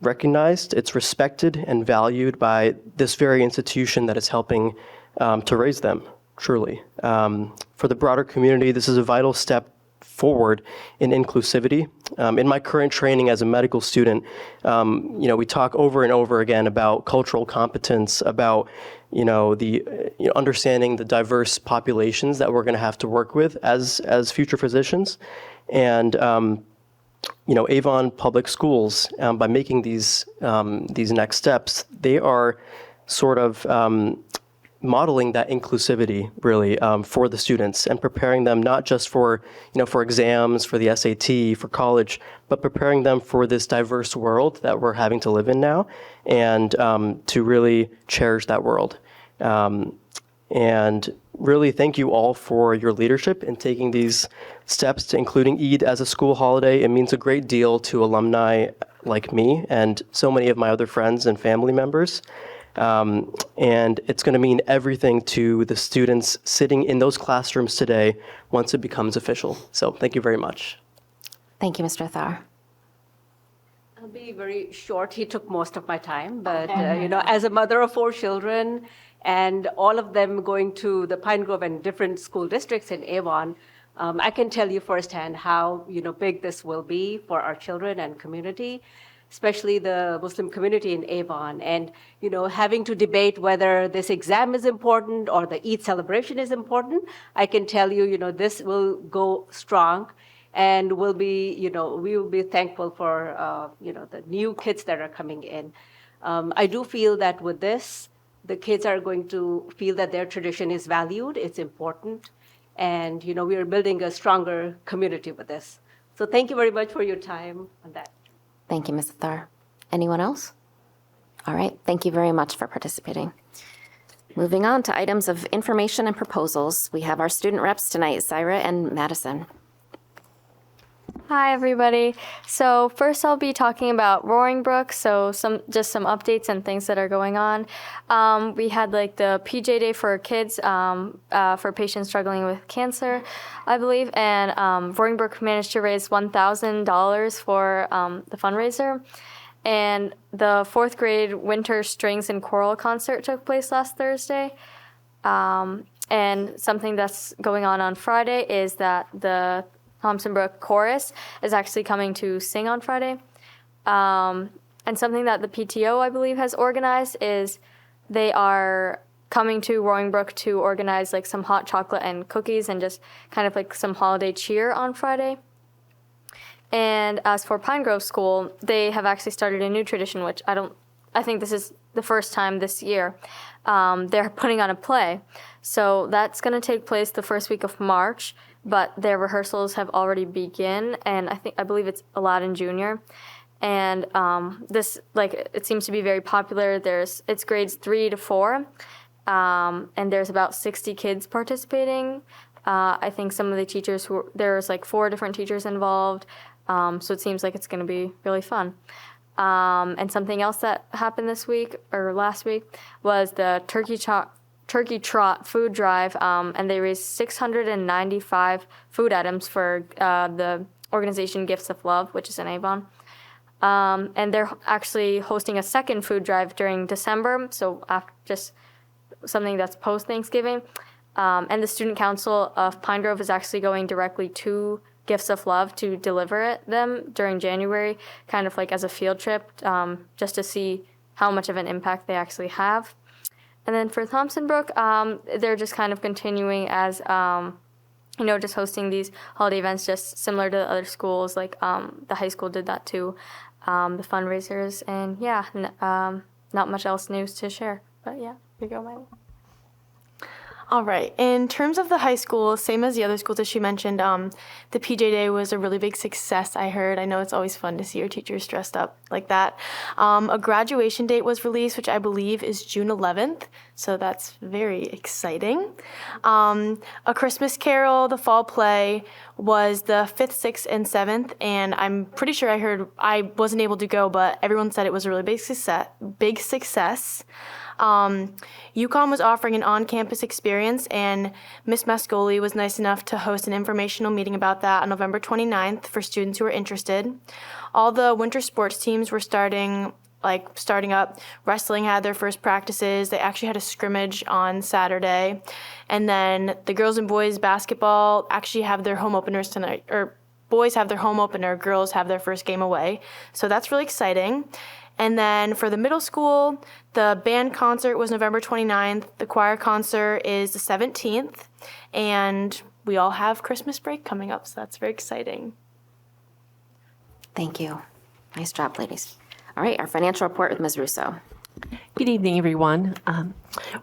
recognized, it's respected and valued by this very institution that is helping to raise them. truly. For the broader community, this is a vital step forward in inclusivity. In my current training as a medical student, we talk over and over again about cultural competence, about understanding the diverse populations that we're going to have to work with as future physicians. And Avon Public Schools, by making these next steps, they are sort of modeling that inclusivity really for the students and preparing them not just for exams, for the SAT, for college, but preparing them for this diverse world that we're having to live in now, and to really cherish that world. And really thank you all for your leadership in taking these steps to including Eid as a school holiday. It means a great deal to alumni like me and so many of my other friends and family members. And it's going to mean everything to the students sitting in those classrooms today once it becomes official. So thank you very much. Thank you, Mr. Thar. I'll be very short. He took most of my time, but as a mother of 4 children and all of them going to the Pine Grove and different school districts in Avon, I can tell you firsthand how big this will be for our children and community, especially the Muslim community in Avon. And having to debate whether this exam is important or the Eid celebration is important, I can tell you, this will go strong. And we will be thankful for, the new kids that are coming in. I do feel that with this, the kids are going to feel that their tradition is valued, it's important, and, we are building a stronger community with this. So thank you very much for your time on that. Thank you, Mr. Thar. Anyone else? All right, thank you very much for participating. Moving on to items of information and proposals. We have our student reps tonight, Zaira and Madison. Hi, everybody. So first I'll be talking about Roaring Brook, so some updates and things that are going on. We had the PJ Day for kids for patients struggling with cancer, I believe, and Roaring Brook managed to raise $1,000 for the fundraiser. And the 4th grade winter strings and choral concert took place last Thursday. And something that's going on Friday is that the Thompson Brook Chorus is actually coming to sing on Friday. And something that the PTO, I believe, has organized is they are coming to Roaring Brook to organize some hot chocolate and cookies and just kind of some holiday cheer on Friday. And as for Pine Grove School, they have actually started a new tradition, which I think this is the first time this year. They're putting on a play. So that's going to take place the first week of March. But their rehearsals have already begun, and I believe it's Aladdin Jr. And this it seems to be very popular. It's grades 3 to 4, and there's about 60 kids participating. I think some of the teachers there's 4 different teachers involved, so it seems like it's going to be really fun. And something else that happened this week or last week was the Turkey Trot food drive, and they raised 695 food items for the organization Gifts of Love, which is in Avon. And they're actually hosting a second food drive during December, so just something that's post-Thanksgiving. And the Student Council of Pine Grove is actually going directly to Gifts of Love to deliver them during January, kind of as a field trip, just to see how much of an impact they actually have. And then for Thompson Brook, they're just kind of continuing as, just hosting these holiday events, just similar to other schools, the high school did that too, the fundraisers, and yeah, not much else news to share. But yeah, here you go, Miley. All right. In terms of the high school, same as the other schools that she mentioned, the PJ Day was a really big success, I heard. I know it's always fun to see your teachers dressed up like that. A graduation date was released, which I believe is June 11th, so that's very exciting. A Christmas Carol, the fall play, was the 5th, 6th, and 7th, and I'm pretty sure I wasn't able to go, but everyone said it was a really big success. UConn was offering an on-campus experience, and Ms. Mascoli was nice enough to host an informational meeting about that on November 29th for students who were interested. All the winter sports teams were starting up. Wrestling had their first practices. They actually had a scrimmage on Saturday. And then the girls and boys basketball actually have their home openers tonight, or boys have their home opener, girls have their first game away. So that's really exciting. And then for the middle school, the band concert was November 29th. The choir concert is the 17th. And we all have Christmas break coming up, so that's very exciting. Thank you. Nice job, ladies. All right, our financial report with Ms. Russo. Good evening, everyone.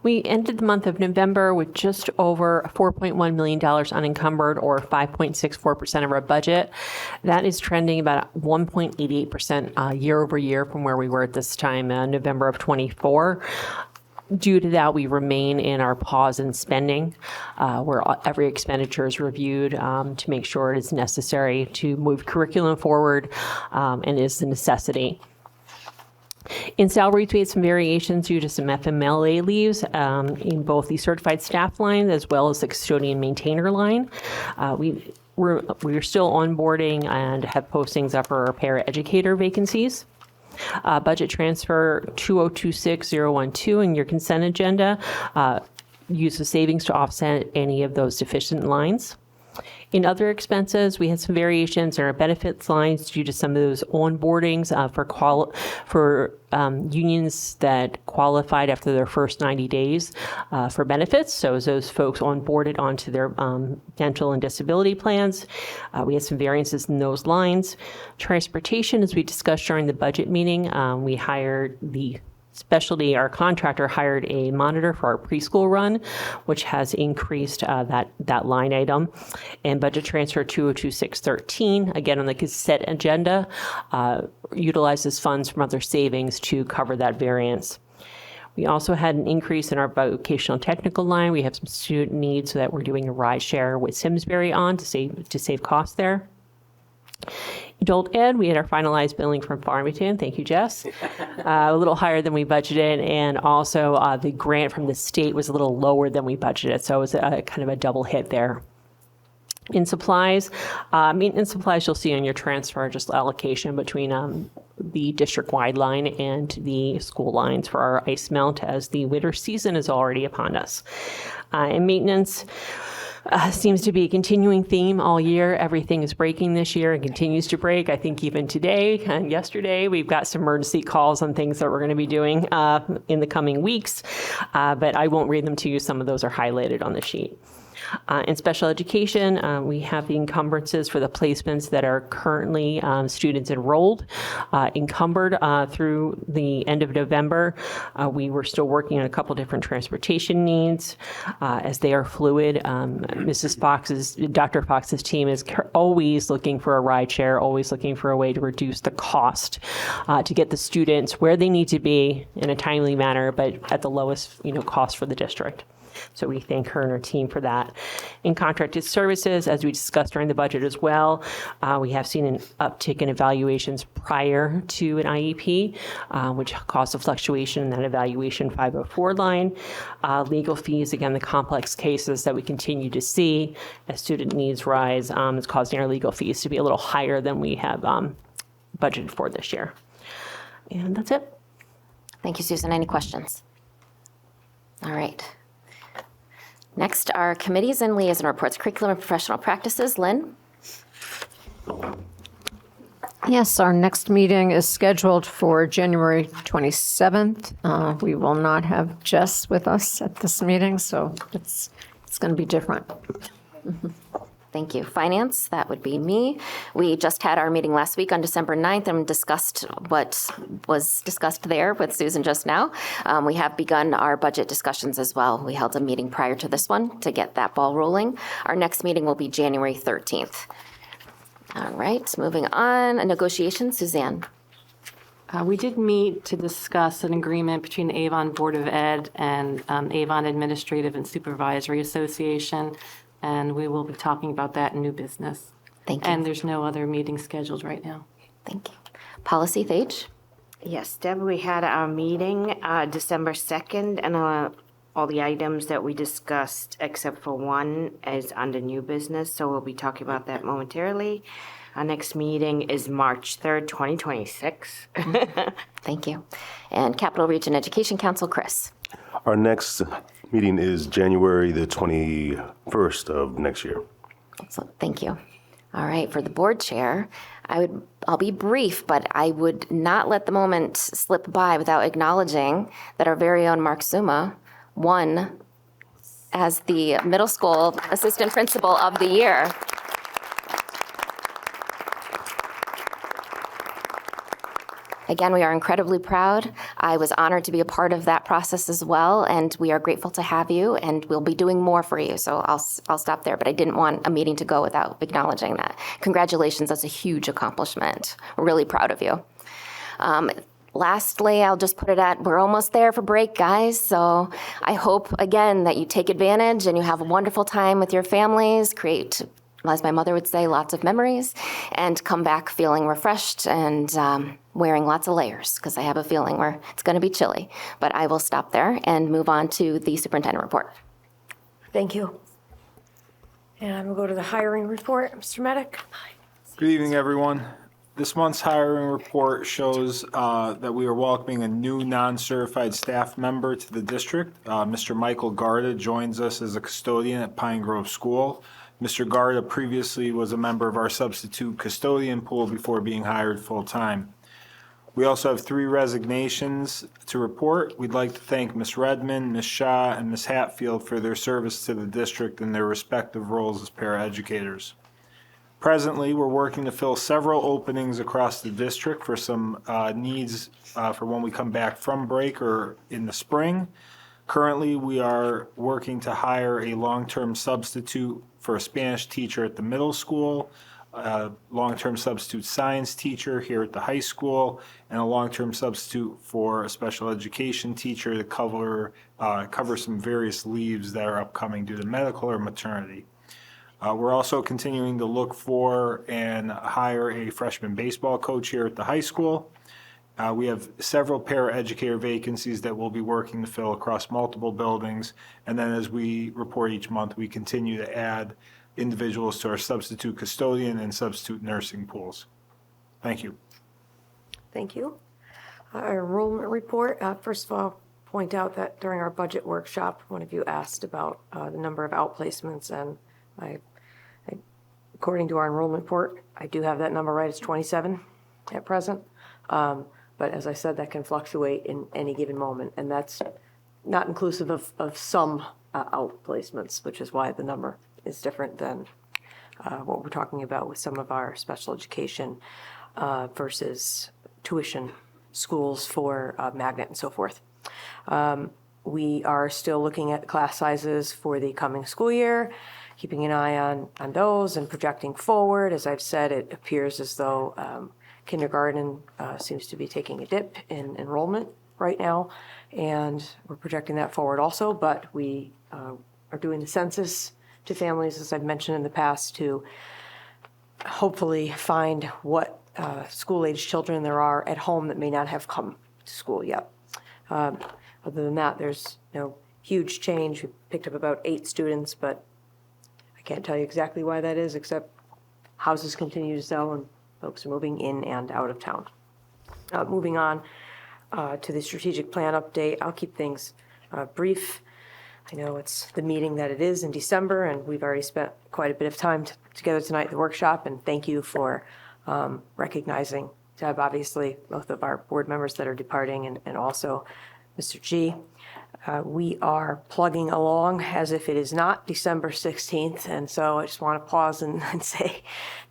We ended the month of November with just over $4.1 million unencumbered, or 5.64% of our budget. That is trending about 1.88% year over year from where we were at this time, November of 24. Due to that, we remain in our pause in spending, where every expenditure is reviewed to make sure it is necessary to move curriculum forward and is a necessity. In salaries, we had some variations due to some FMLA leaves in both the certified staff line as well as the custodian maintainer line. We're still onboarding and have postings up for our paraeducator vacancies. Budget transfer 2026012 in your consent agenda. Use the savings to offset any of those deficient lines. In other expenses, we had some variations in our benefits lines due to some of those onboardings for unions that qualified after their first 90 days for benefits. So as those folks onboarded onto their dental and disability plans, we had some variances in those lines. Transportation, as we discussed during the budget meeting, we hired our contractor hired a monitor for our preschool run, which has increased that line item. And budget transfer 202613, again on the consent agenda, utilizes funds from other savings to cover that variance. We also had an increase in our vocational technical line. We have some student needs, so that we're doing a ride share with Simsbury on to save costs there. Adult ed, we had our finalized billing from Farmington. Thank you, Jess. A little higher than we budgeted, and also the grant from the state was a little lower than we budgeted, so it was kind of a double hit there. In supplies, maintenance supplies you'll see on your transfer, just allocation between the district-wide line and the school lines for our ice melt, as the winter season is already upon us. And maintenance, seems to be a continuing theme all year. Everything is breaking this year and continues to break. I think even today and yesterday, we've got some emergency calls on things that we're going to be doing in the coming weeks, but I won't read them to you. Some of those are highlighted on the sheet. In special education, we have the encumbrances for the placements that are currently students enrolled, encumbered through the end of November. We were still working on a couple different transportation needs as they are fluid. Dr. Fox's team is always looking for a ride share, always looking for a way to reduce the cost to get the students where they need to be in a timely manner, but at the lowest cost for the district. So we thank her and her team for that. In contracted services, as we discussed during the budget as well, we have seen an uptick in evaluations prior to an IEP, which caused a fluctuation in that evaluation 504 line. Legal fees, again, the complex cases that we continue to see as student needs rise, is causing our legal fees to be a little higher than we have budgeted for this year. And that's it. Thank you, Susan. Any questions? All right. Next are committees and liaison reports, curriculum and professional practices. Lynn? Yes, our next meeting is scheduled for January 27th. We will not have Jess with us at this meeting, so it's going to be different. Thank you. Finance, that would be me. We just had our meeting last week on December 9th and discussed what was discussed there with Susan just now. We have begun our budget discussions as well. We held a meeting prior to this one to get that ball rolling. Our next meeting will be January 13th. All right, moving on. A negotiation, Suzanne. We did meet to discuss an agreement between Avon Board of Ed and Avon Administrative and Supervisory Association, and we will be talking about that in new business. Thank you. And there's no other meeting scheduled right now. Thank you. Policy, Thage? Yes, Deb, we had our meeting December 2nd, and all the items that we discussed, except for one, is under new business, so we'll be talking about that momentarily. Our next meeting is March 3rd, 2026. Thank you. And Capital Region Education Council, Chris. Our next meeting is January the 21st of next year. Excellent, thank you. All right, for the board chair, I'll be brief, but I would not let the moment slip by without acknowledging that our very own Mark Suma won as the middle school assistant principal of the year. Again, we are incredibly proud. I was honored to be a part of that process as well, and we are grateful to have you, and we'll be doing more for you. So I'll stop there, but I didn't want a meeting to go without acknowledging that. Congratulations, that's a huge accomplishment. We're really proud of you. Lastly, I'll just put it at, we're almost there for break, guys. So I hope, again, that you take advantage and you have a wonderful time with your families, create, as my mother would say, lots of memories, and come back feeling refreshed and wearing lots of layers, because I have a feeling it's going to be chilly. But I will stop there and move on to the superintendent report. Thank you. And we'll go to the hiring report. Mr. Medic. Good evening, everyone. This month's hiring report shows that we are welcoming a new non-certified staff member to the district. Mr. Michael Garda joins us as a custodian at Pine Grove School. Mr. Garda previously was a member of our substitute custodian pool before being hired full-time. We also have 3 resignations to report. We'd like to thank Ms. Redmond, Ms. Shaw, and Ms. Hatfield for their service to the district in their respective roles as paraeducators. Presently, we're working to fill several openings across the district for some needs for when we come back from break or in the spring. Currently, we are working to hire a long-term substitute for a Spanish teacher at the middle school, a long-term substitute science teacher here at the high school, and a long-term substitute for a special education teacher to cover some various leaves that are upcoming due to medical or maternity. We're also continuing to look for and hire a freshman baseball coach here at the high school. We have several paraeducator vacancies that we'll be working to fill across multiple buildings. And then as we report each month, we continue to add individuals to our substitute custodian and substitute nursing pools. Thank you. Thank you. Our enrollment report. First of all, point out that during our budget workshop, one of you asked about the number of outplacements, and according to our enrollment report, I do have that number right. It's 27 at present. But as I said, that can fluctuate in any given moment, and that's not inclusive of some outplacements, which is why the number is different than what we're talking about with some of our special education versus tuition schools for magnet and so forth. We are still looking at class sizes for the coming school year, keeping an eye on those and projecting forward. As I've said, it appears as though kindergarten seems to be taking a dip in enrollment right now, and we're projecting that forward also, but we are doing the census to families, as I've mentioned in the past, to hopefully find what school-age children there are at home that may not have come to school yet. Other than that, there's no huge change. We picked up about 8 students, but I can't tell you exactly why that is, except houses continue to sell and folks are moving in and out of town. Moving on to the strategic plan update, I'll keep things brief. I know it's the meeting that it is in December, and we've already spent quite a bit of time together tonight at the workshop, and thank you for recognizing Deb, obviously, both of our board members that are departing, and also Mr. G. We are plugging along as if it is not December 16th, and so I just want to pause and say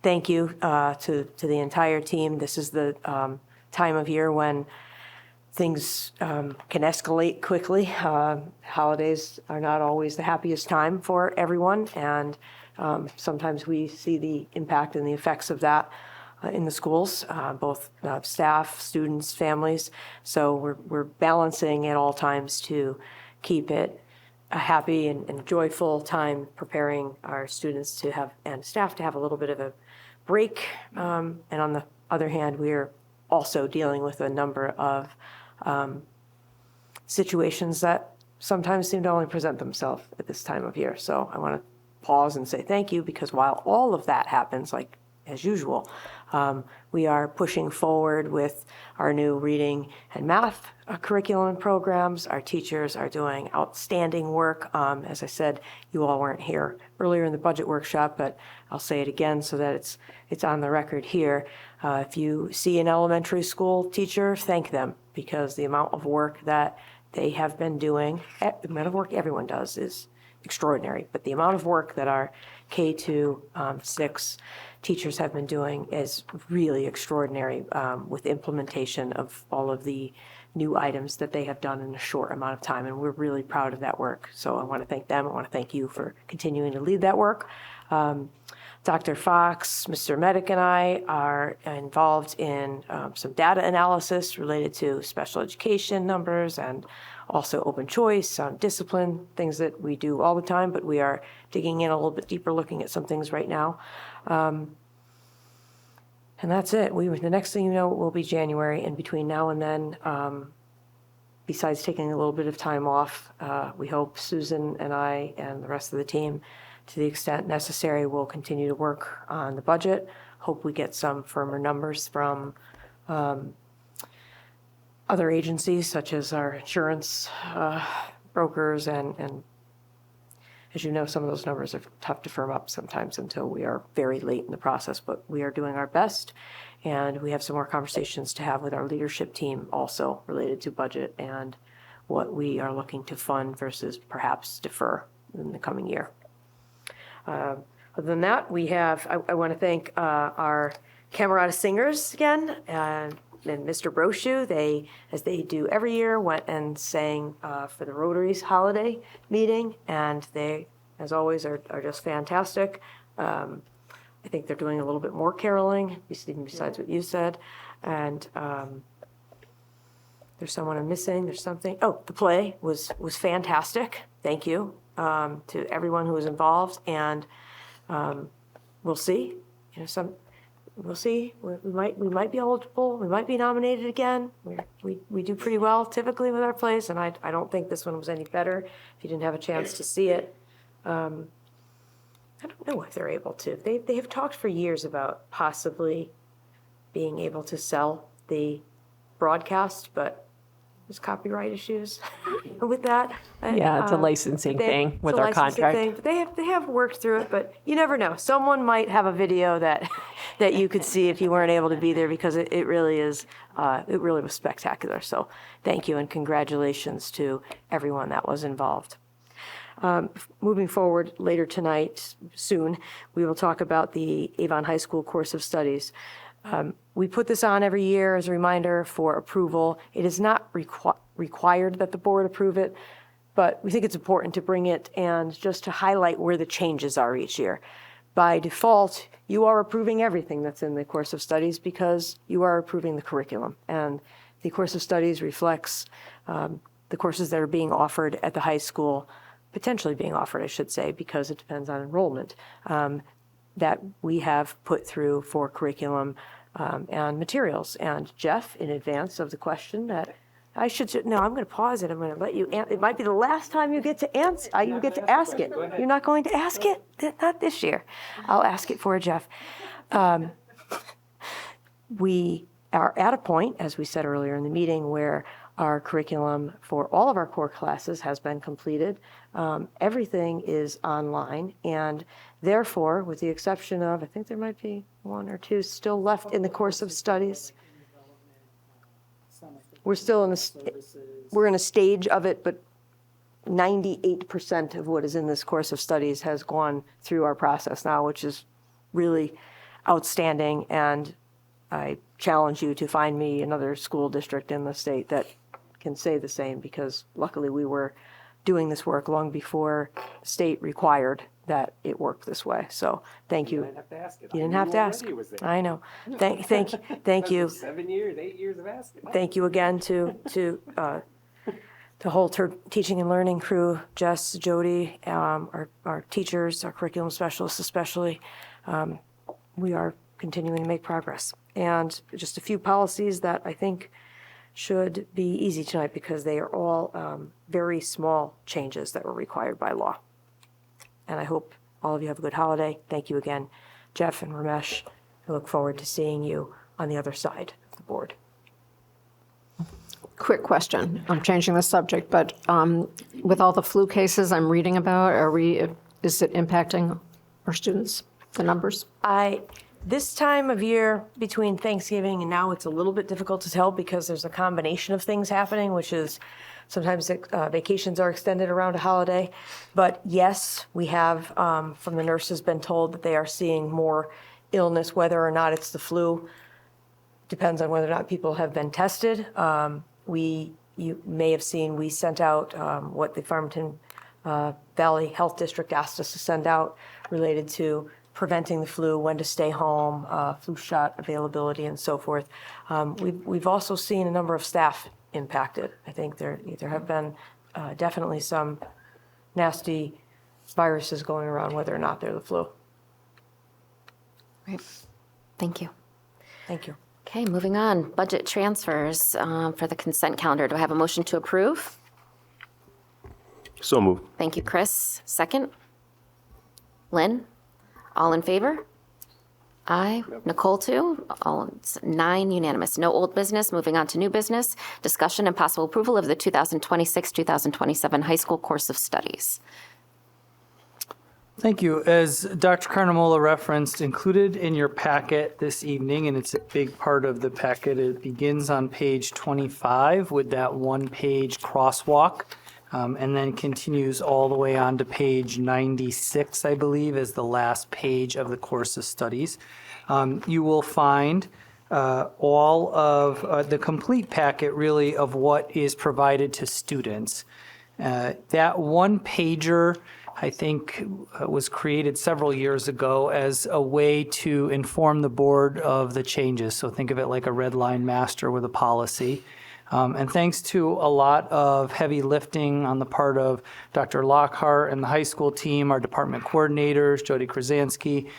thank you to the entire team. This is the time of year when things can escalate quickly. Holidays are not always the happiest time for everyone, and sometimes we see the impact and the effects of that in the schools, both staff, students, families. So we're balancing at all times to keep it a happy and joyful time, preparing our students to have and staff to have a little bit of a break. And on the other hand, we're also dealing with a number of situations that sometimes seem to only present themselves at this time of year. So I want to pause and say thank you, because while all of that happens, like as usual. We are pushing forward with our new reading and math curriculum programs. Our teachers are doing outstanding work. As I said, you all weren't here earlier in the budget workshop, but I'll say it again so that it's on the record here. If you see an elementary school teacher, thank them, because the amount of work that they have been doing, the amount of work everyone does is extraordinary, but the amount of work that our K-6 teachers have been doing is really extraordinary, with implementation of all of the new items that they have done in a short amount of time, and we're really proud of that work. So I want to thank them. I want to thank you for continuing to lead that work. Dr. Fox, Mr. Medic, and I are involved in some data analysis related to special education numbers and also open choice, discipline, things that we do all the time, but we are digging in a little bit deeper, looking at some things right now. And that's it. The next thing you know, it will be January, and between now and then, besides taking a little bit of time off, we hope Susan and I and the rest of the team, to the extent necessary, will continue to work on the budget. Hope we get some firmer numbers from other agencies, such as our insurance brokers, and as you know, some of those numbers are tough to firm up sometimes until we are very late in the process, but we are doing our best, and we have some more conversations to have with our leadership team also related to budget and what we are looking to fund versus perhaps defer in the coming year. Other than that, I want to thank our Camerata singers again, and Mr. Brochu. They, as they do every year, went and sang for the Rotary's holiday meeting, and they, as always, are just fantastic. I think they're doing a little bit more caroling, besides what you said. And there's someone I'm missing. There's something. Oh, the play was fantastic. Thank you to everyone who was involved, and we'll see. We'll see. We might be eligible. We might be nominated again. We do pretty well typically with our plays, and I don't think this one was any better. If you didn't have a chance to see it, I don't know if they're able to. They have talked for years about possibly being able to sell the broadcast, but there's copyright issues with that. Yeah, it's a licensing thing with our contract. But they have worked through it, but you never know. Someone might have a video that you could see if you weren't able to be there, because it really is, it really was spectacular. So thank you and congratulations to everyone that was involved. Moving forward later tonight, soon, we will talk about the Avon High School course of studies. We put this on every year as a reminder for approval. It is not required that the board approve it, but we think it's important to bring it and just to highlight where the changes are each year. By default, you are approving everything that's in the course of studies because you are approving the curriculum. And the course of studies reflects the courses that are being offered at the high school, potentially being offered, I should say, because it depends on enrollment, that we have put through for curriculum and materials. And Jeff, in advance of the question that I should, no, I'm going to pause it. I'm going to let you, it might be the last time you get to answer, you get to ask it. You're not going to ask it? Not this year. I'll ask it for Jeff. We are at a point, as we said earlier in the meeting, where our curriculum for all of our core classes has been completed. Everything is online, and therefore, with the exception of, I think there might be one or two still left in the course of studies. We're still we're in a stage of it, but 98% of what is in this course of studies has gone through our process now, which is really outstanding. And I challenge you to find me another school district in the state that can say the same, because luckily we were doing this work long before state required that it work this way. So thank you. You didn't have to ask it. You didn't have to ask. I know. Thank you. 7 years, 8 years of asking. Thank you again to the whole teaching and learning crew, Jess, Jody, our teachers, our curriculum specialists especially. We are continuing to make progress. And just a few policies that I think should be easy tonight, because they are all very small changes that were required by law. And I hope all of you have a good holiday. Thank you again, Jeff and Ramesh, I look forward to seeing you on the other side of the board. Quick question. I'm changing the subject, but with all the flu cases I'm reading about, is it impacting our students, the numbers? This time of year between Thanksgiving and now, it's a little bit difficult to tell because there's a combination of things happening, which is sometimes vacations are extended around a holiday. But yes, we have, from the nurses, been told that they are seeing more illness, whether or not it's the flu. Depends on whether or not people have been tested. You may have seen, we sent out what the Farmington Valley Health District asked us to send out related to preventing the flu, when to stay home, flu shot availability, and so forth. We've also seen a number of staff impacted. I think there have been definitely some nasty viruses going around, whether or not they're the flu. Great. Thank you. Thank you. Okay, moving on. Budget transfers for the consent calendar. Do I have a motion to approve? So moved. Thank you, Chris. Second? Lynn? All in favor? Aye. Nicole, too? It's 9 unanimous. No old business. Moving on to new business. Discussion and possible approval of the 2026-2027 high school course of studies. Thank you. As Dr. Carnamola referenced, included in your packet this evening, and it's a big part of the packet, it begins on page 25 with that one-page crosswalk, and then continues all the way on to page 96, I believe, as the last page of the course of studies. You will find all of the complete packet, really, of what is provided to students. That one-pager, I think, was created several years ago as a way to inform the board of the changes. So think of it like a red line master with a policy. And thanks to a lot of heavy lifting on the part of Dr. Lockhart and the high school team, our department coordinators, Jody Krasansky,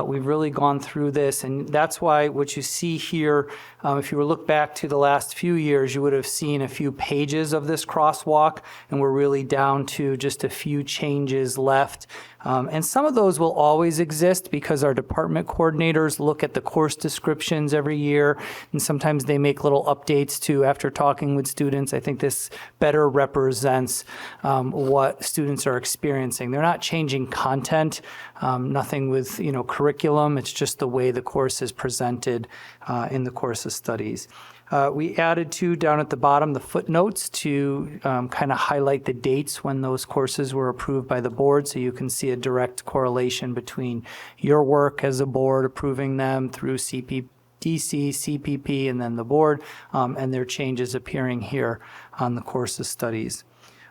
we've really gone through this. And that's why what you see here, if you were look back to the last few years, you would have seen a few pages of this crosswalk, and we're really down to just a few changes left. And some of those will always exist because our department coordinators look at the course descriptions every year, and sometimes they make little updates too after talking with students. I think this better represents what students are experiencing. They're not changing content, nothing with curriculum. It's just the way the course is presented in the course of studies. We added down at the bottom the footnotes to kind of highlight the dates when those courses were approved by the board, so you can see a direct correlation between your work as a board approving them through CPDC, CPP, and then the board, and their changes appearing here on the course of studies.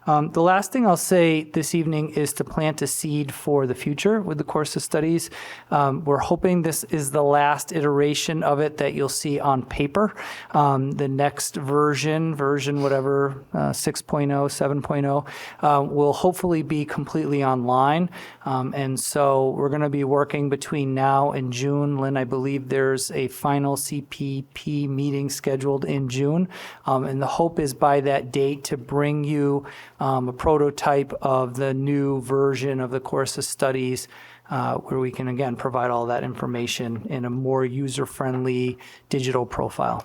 The last thing I'll say this evening is to plant a seed for the future with the course of studies. We're hoping this is the last iteration of it that you'll see on paper. The next version whatever, 6.0, 7.0, will hopefully be completely online. And so we're going to be working between now and June. Lynn, I believe there's a final CPP meeting scheduled in June. And the hope is by that date to bring you a prototype of the new version of the course of studies where we can, again, provide all that information in a more user-friendly digital profile.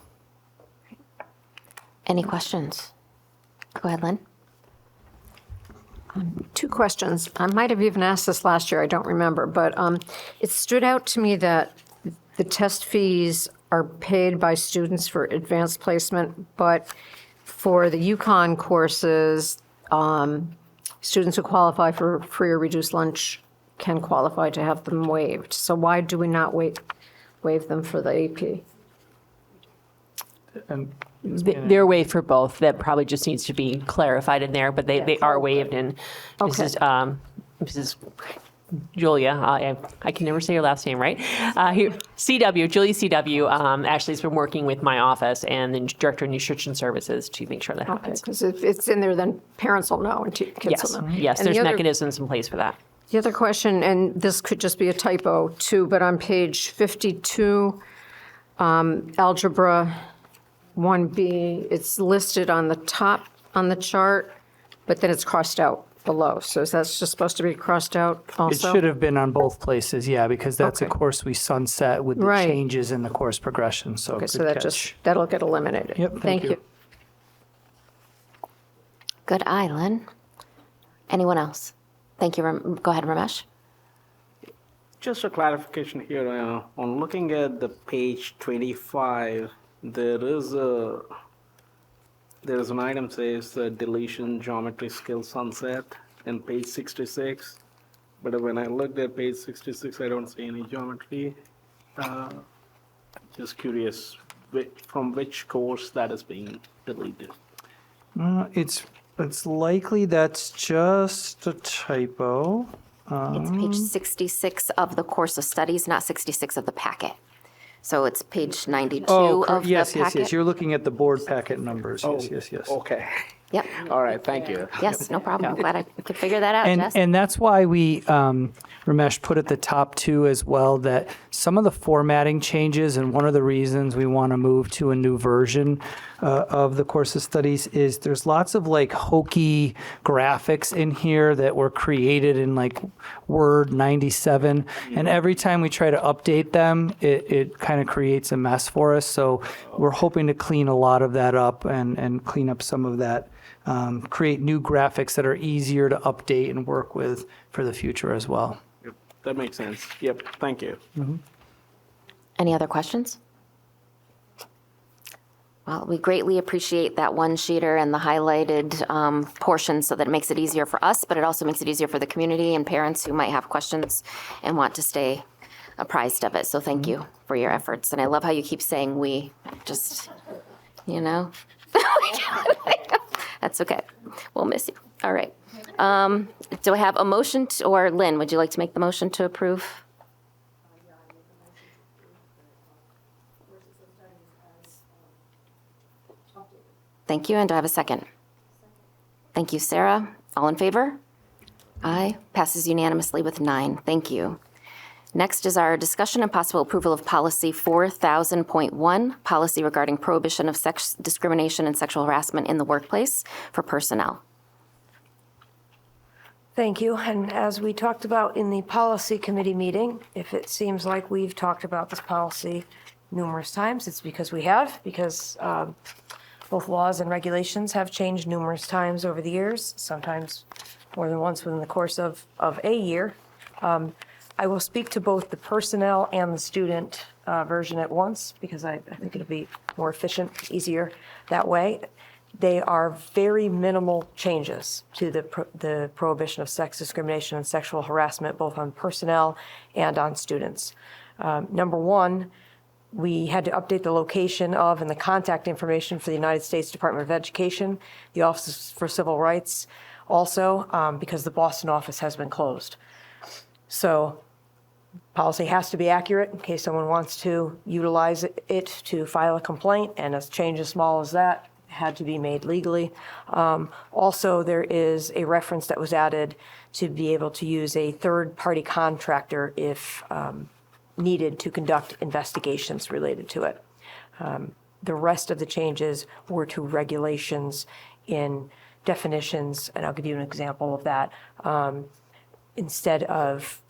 Any questions? Go ahead, Lynn. 2 questions. I might have even asked this last year, I don't remember, but it stood out to me that the test fees are paid by students for advanced placement, but for the UConn courses, students who qualify for free or reduced lunch can qualify to have them waived. So why do we not waive them for the AP? They're waived for both. That probably just needs to be clarified in there, but they are waived. And Mrs. Julia, I can never say your last name right. Julia CW, actually has been working with my office and the Director of Nutrition Services to make sure that happens. Because if it's in there, then parents will know and kids will know. Yes, And there's mechanisms in place for that. The other question, and this could just be a typo too, but on page 52, Algebra 1B, it's listed on the top on the chart, but then it's crossed out below. So is that just supposed to be crossed out It also? should have been on both places, yeah, because that's a Okay. course we sunset with the Right. changes in the course progression, so Okay, good so that catch. that'll get eliminated. Yep, thank you. Good eye, Lynn. Anyone else? Thank you. Go ahead, Ramesh. Just a clarification here, on looking at the page 25, there's an item says deletion geometry skill sunset in page 66. But when I looked at page 66, I don't see any geometry. Just curious from which course that is being deleted. It's likely that's just a typo. It's page 66 of the course of studies, not 66 of the packet. So it's page 92 of yes, the yes, packet. yes. You're looking at the board packet numbers. Yes. Okay. Yep. All right, thank you. Yes, no problem. I'm glad I could figure that out, Jess. And that's why we, Ramesh, put at the top too as well that some of the formatting changes, and one of the reasons we want to move to a new version of the course of studies is there's lots of like hokey graphics in here that were created in like Word 97. And every time we try to update them, it kind of creates a mess for us. So we're hoping to clean a lot of that up and clean up some of that. Create new graphics that are easier to update and work with for the future as well. Yep, that makes sense. Yep, thank you. Any other questions? Well, we greatly appreciate that one-sheeter and the highlighted portion so that it makes it easier for us, but it also makes it easier for the community and parents who might have questions and want to stay apprised of it. So thank you for your efforts. And I love how you keep saying we, just, you know. That's okay. We'll miss you. All right. Do I have a motion or Lynn, would you like to make the motion to approve? Thank you. And do I have a second? Thank you, Sarah. All in favor? Aye. Passes unanimously with 9. Thank you. Next is our discussion and possible approval of policy 4000.1, policy regarding prohibition of sex discrimination and sexual harassment in the workplace for personnel. Thank you. And as we talked about in the policy committee meeting, if it seems like we've talked about this policy numerous times, it's because we have, because both laws and regulations have changed numerous times over the years, sometimes more than once within the course of a year. I will speak to both the personnel and the student version at once because I think it'll be more efficient, easier that way. They are very minimal changes to the prohibition of sex discrimination and sexual harassment, both on personnel and on students. Number one, we had to update the location of and the contact information for the United States Department of Education, the Office for Civil Rights, also because the Boston office has been closed. So policy has to be accurate in case someone wants to utilize it to file a complaint, and a change as small as that had to be made legally. Also, there is a reference that was added to be able to use a third-party contractor if needed to conduct investigations related to it. The rest of the changes were to regulations in definitions, and I'll give you an example of that. Instead of,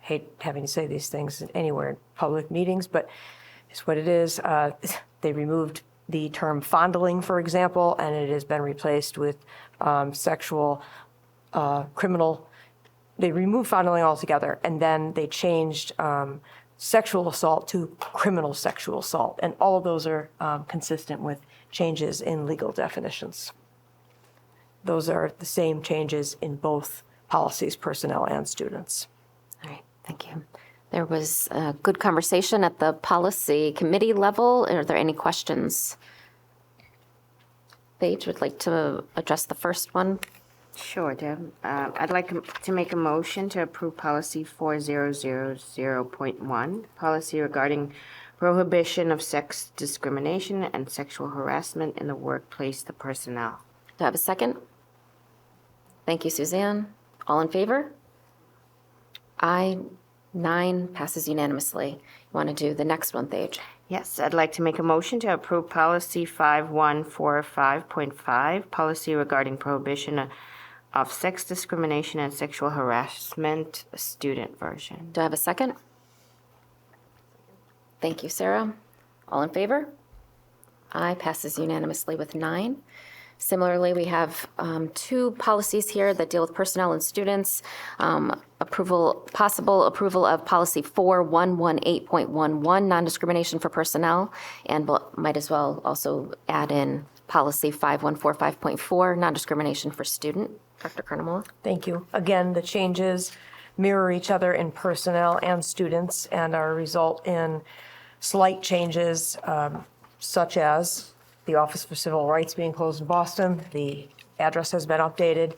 hate having to say these things anywhere in public meetings, but it's what it is. They removed the term fondling, for example, and it has been replaced with sexual criminal. They removed fondling altogether, and then they changed sexual assault to criminal sexual assault, and all of those are consistent with changes in legal definitions. Those are the same changes in both policies, personnel and students. All right, thank you. There was a good conversation at the policy committee level. Are there any questions? Paige would like to address the first one. Sure, Deb. I'd like to make a motion to approve policy 4000.1, policy regarding prohibition of sex discrimination and sexual harassment in the workplace to personnel. Do I have a second? Thank you, Suzanne. All in favor? Aye. 9 passes unanimously. You want to do the next one, Paige? Yes, I'd like to make a motion to approve policy 5145.5, policy regarding prohibition of sex discrimination and sexual harassment, student version. Do I have a second? Thank you, Sarah. All in favor? Aye, passes unanimously with 9. Similarly, we have 2 policies here that deal with personnel and students. Possible approval of policy 4118.11, non-discrimination for personnel, and might as well also add in policy 5145.4, non-discrimination for student. Dr. Carnamola? Thank you. Again, the changes mirror each other in personnel and students and are a result in slight changes such as the Office for Civil Rights being closed in Boston. The address has been updated.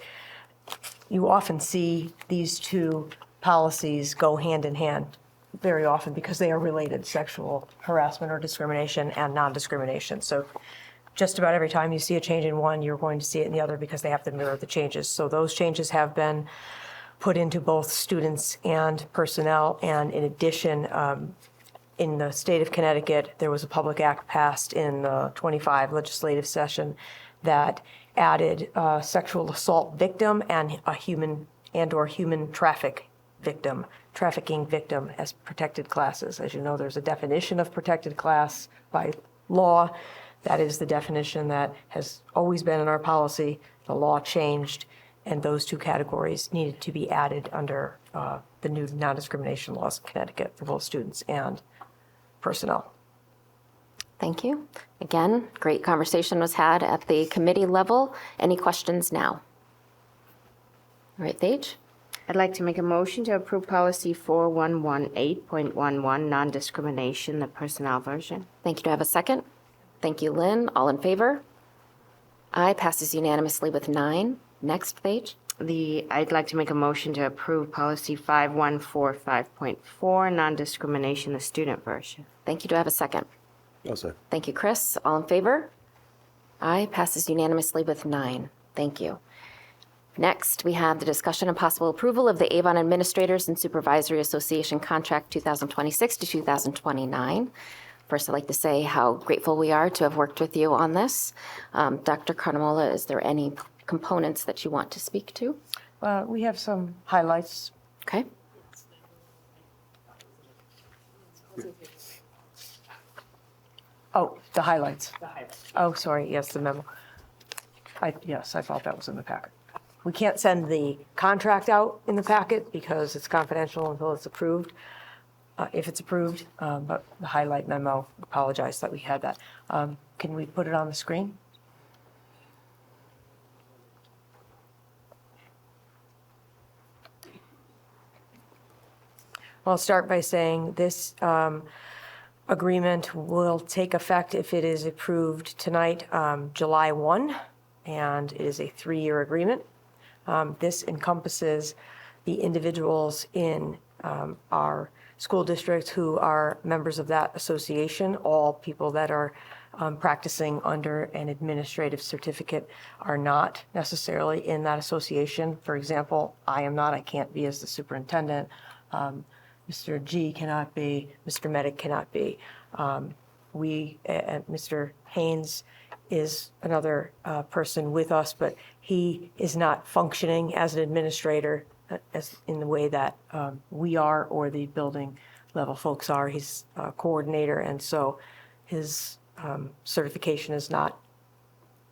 You often see these 2 policies go hand in hand very often because they are related, sexual harassment or discrimination and non-discrimination. So just about every time you see a change in one, you're going to see it in the other because they have to mirror the changes. So those changes have been put into both students and personnel. And in addition, in the state of Connecticut, there was a public act passed in the 25 legislative session that added sexual assault victim and a human and/or human trafficking victim as protected classes. As you know, there's a definition of protected class by law. That is the definition that has always been in our policy. The law changed, and those 2 categories needed to be added under the new non-discrimination laws in Connecticut for both students and personnel. Thank you. Again, great conversation was had at the committee level. Any questions now? All right, Paige? I'd like to make a motion to approve policy 4118.11, non-discrimination, the personnel version. Thank you. Do I have a second? Thank you, Lynn. All in favor? Aye, passes unanimously with 9. Next, Paige? I'd like to make a motion to approve policy 5145.4, non-discrimination, the student version. Thank you. Do I have a second? No, sir. Thank you, Chris. All in favor? Aye, passes unanimously with 9. Thank you. Next, we have the discussion and possible approval of the Avon Administrators and Supervisory Association Contract 2026 to 2029. First, I'd like to say how grateful we are to have worked with you on this. Dr. Carnamola, is there any components that you want to speak to? We have some highlights. Okay. Oh, the highlights. Oh, sorry, yes, the memo. Yes, I thought that was in the packet. We can't send the contract out in the packet because it's confidential until it's approved, if it's approved, but the highlight memo, apologize that we had that. Can we put it on the screen? I'll start by saying this agreement will take effect if it is approved tonight, July 1, and it is a 3-year agreement. This encompasses the individuals in our school district who are members of that association. All people that are practicing under an administrative certificate are not necessarily in that association. For example, I am not, I can't be as the superintendent. Mr. G cannot be, Mr. Medic cannot be. Mr. Haynes is another person with us, but he is not functioning as an administrator as in the way that we are or the building level folks are. He's a coordinator, and so his certification is not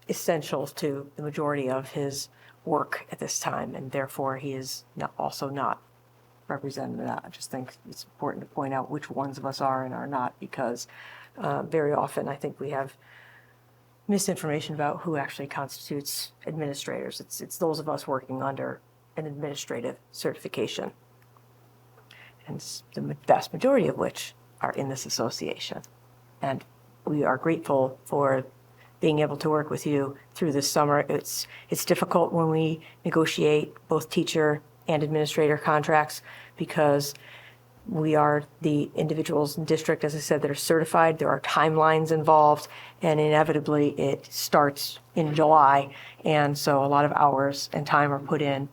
essential to the majority of his work at this time, and therefore he is also not represented in that. I just think it's important to point out which ones of us are and are not, because very often I think we have misinformation about who actually constitutes administrators. It's those of us working under an administrative certification, and the vast majority of which are in this association. And we are grateful for being able to work with you through this summer. It's difficult when we negotiate both teacher and administrator contracts because we are the individuals in district, as I said, that are certified. There are timelines involved, and inevitably it starts in July. And so a lot of hours and time are put in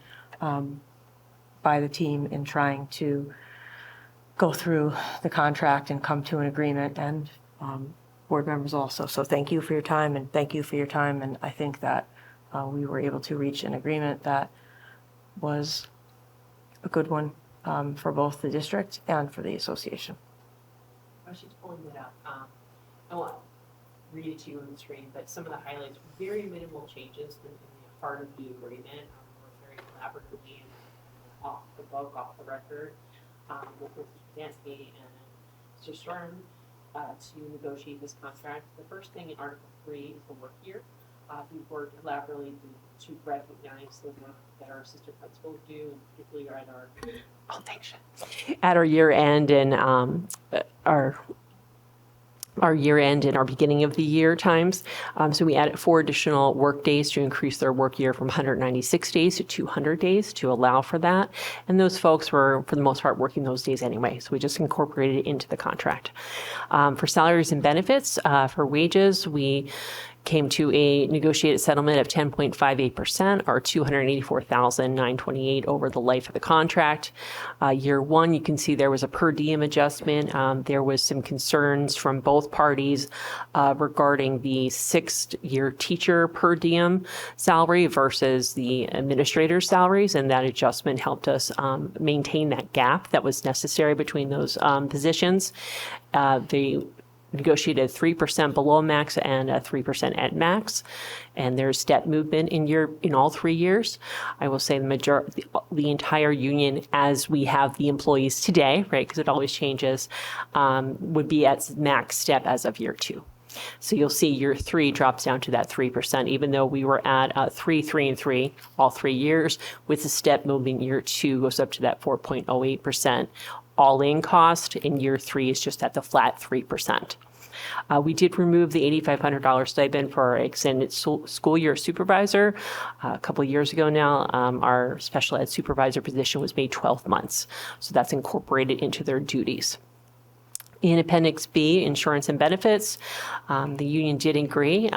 by the team in trying to go through the contract and come to an agreement, and board members also. So thank you for your time, and thank you for your time. And I think that we were able to reach an agreement that was a good one for both the district and for the association. I was just pulling it up. I won't read it to you on the screen, but some of the highlights, very minimal changes in the part of the agreement. Worked very collaboratively and off the off the record, with Mr. Stansky and Mr. Storm to negotiate this contract. The first thing in Article 3 is the work year. We've worked collaboratively to recognize the work that our sister principals do, and particularly at our year end and our year end and our beginning of the year times. So we added 4 additional work days to increase their work year from 196 days to 200 days to allow for that. And those folks were, for the most part, working those days anyway. So we just incorporated it into the contract. For salaries and benefits, for wages, we came to a negotiated settlement of 10.58%, or $284,928 over the life of the contract. Year 1, you can see there was a per diem adjustment. There was some concerns from both parties regarding the 6th-year teacher per diem salary versus the administrator's salaries, and that adjustment helped us maintain that gap that was necessary between those positions. They negotiated 3% below max and 3% at max, and there's step movement in all 3 years. I will say the entire union, as we have the employees today, right, because it always changes, would be at max step as of year 2. So you'll see year 3 drops down to that 3%, even though we were at 3, 3, and 3 all 3 years. With the step moving, year 2 goes up to that 4.08%. All-in cost in year 3 is just at the flat 3%. We did remove the $8,500 stipend for our extended school year supervisor. A couple of years ago now, our special ed supervisor position was made 12 months. So that's incorporated into their duties. In Appendix B, insurance and benefits, the union did agree,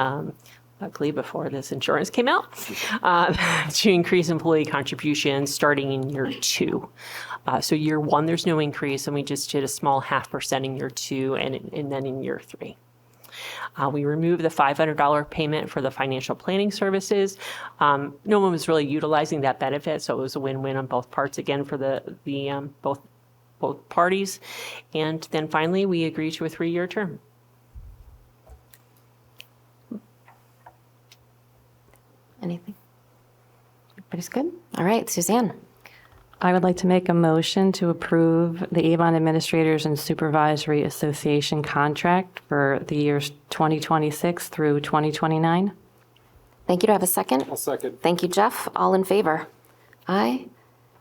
luckily before this insurance came out, to increase employee contributions starting in year 2. So year 1, there's no increase, and we just did a small 0.5% in year 2 and then in year 3. We removed the $500 payment for the financial planning services. No one was really utilizing that benefit, so it was a win-win on both parts, again, for both parties. And then finally, we agreed to a 3-year term. Anything? Everybody's good? All right, Suzanne. I would like to make a motion to approve the Avon Administrators and Supervisory Association contract for the years 2026 through 2029. Thank you. Do I have a second? I'll second. Thank you, Jeff. All in favor? Aye.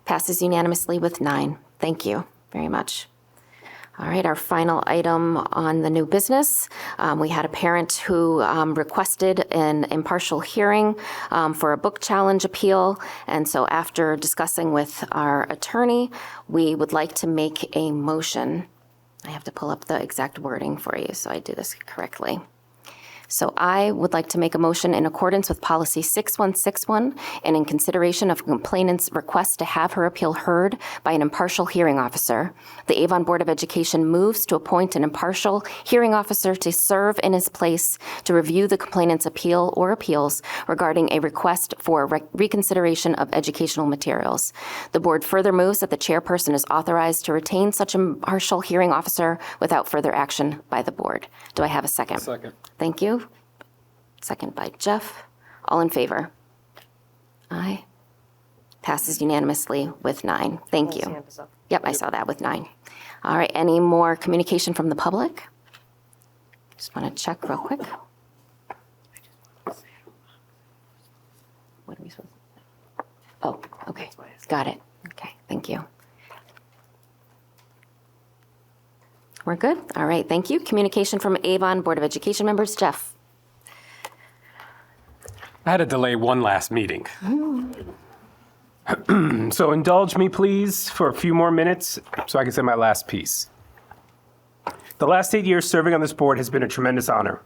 Passes unanimously with 9. Thank you very much. All right, our final item on the new business. We had a parent who requested an impartial hearing for a book challenge appeal. And so after discussing with our attorney, we would like to make a motion. I have to pull up the exact wording for you so I do this correctly. So I would like to make a motion in accordance with Policy 6161 and in consideration of a complainant's request to have her appeal heard by an impartial hearing officer. The Avon Board of Education moves to appoint an impartial hearing officer to serve in his place to review the complainant's appeal or appeals regarding a request for reconsideration of educational materials. The board further moves that the chairperson is authorized to retain such an impartial hearing officer without further action by the board. Do I have a second? Second. Thank you. Second by Jeff. All in favor? Aye. Passes unanimously with 9. Thank you. Yep, I saw that with 9. All right, any more communication from the public? Just want to check real quick. What are we supposed to? Oh, okay. Got it. Okay, thank you. We're good? All right, thank you. Communication from Avon Board of Education members. Jeff. I had to delay one last meeting. So indulge me, please, for a few more minutes so I can say my last piece. The last 8 years serving on this board has been a tremendous honor.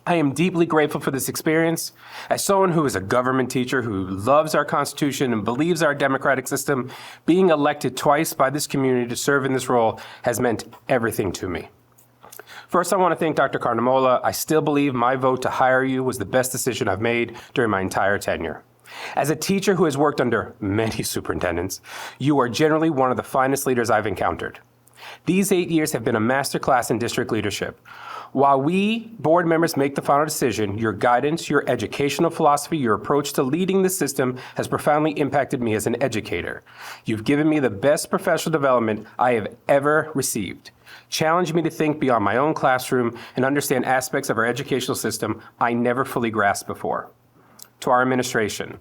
I am deeply grateful for this experience. As someone who is a government teacher who loves our Constitution and believes our democratic system, being elected twice by this community to serve in this role has meant everything to me. First, I want to thank Dr. Carnamola. I still believe my vote to hire you was the best decision I've made during my entire tenure. As a teacher who has worked under many superintendents, you are generally one of the finest leaders I've encountered. These 8 years have been a masterclass in district leadership. While we, board members, make the final decision, your guidance, your educational philosophy, your approach to leading the system has profoundly impacted me as an educator. You've given me the best professional development I have ever received. Challenged me to think beyond my own classroom and understand aspects of our educational system I never fully grasped before. To our administration,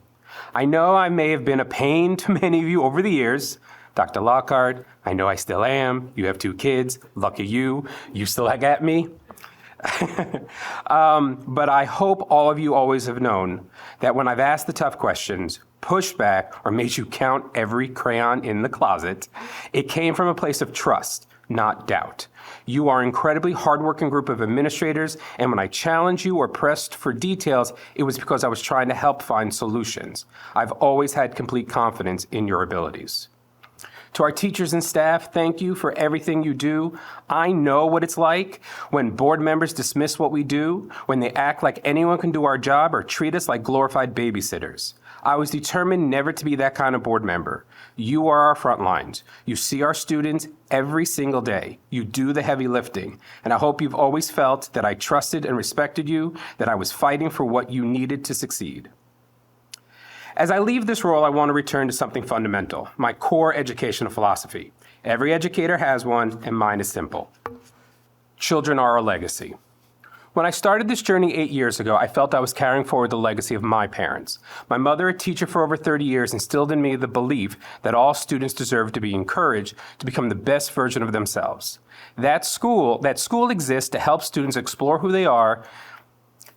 I know I may have been a pain to many of you over the years. Dr. Lockhart, I know I still am. You have 2 kids. Lucky you. You still got me. But I hope all of you always have known that when I've asked the tough questions, pushed back, or made you count every crayon in the closet, it came from a place of trust, not doubt. You are an incredibly hardworking group of administrators, and when I challenged you or pressed for details, it was because I was trying to help find solutions. I've always had complete confidence in your abilities. To our teachers and staff, thank you for everything you do. I know what it's like when board members dismiss what we do, when they act like anyone can do our job or treat us like glorified babysitters. I was determined never to be that kind of board member. You are our front lines. You see our students every single day. You do the heavy lifting. And I hope you've always felt that I trusted and respected you, that I was fighting for what you needed to succeed. As I leave this role, I want to return to something fundamental, my core educational philosophy. Every educator has one, and mine is simple. Children are our legacy. When I started this journey 8 years ago, I felt I was carrying forward the legacy of my parents. My mother, a teacher for over 30 years, instilled in me the belief that all students deserve to be encouraged to become the best version of themselves. That school exists to help students explore who they are,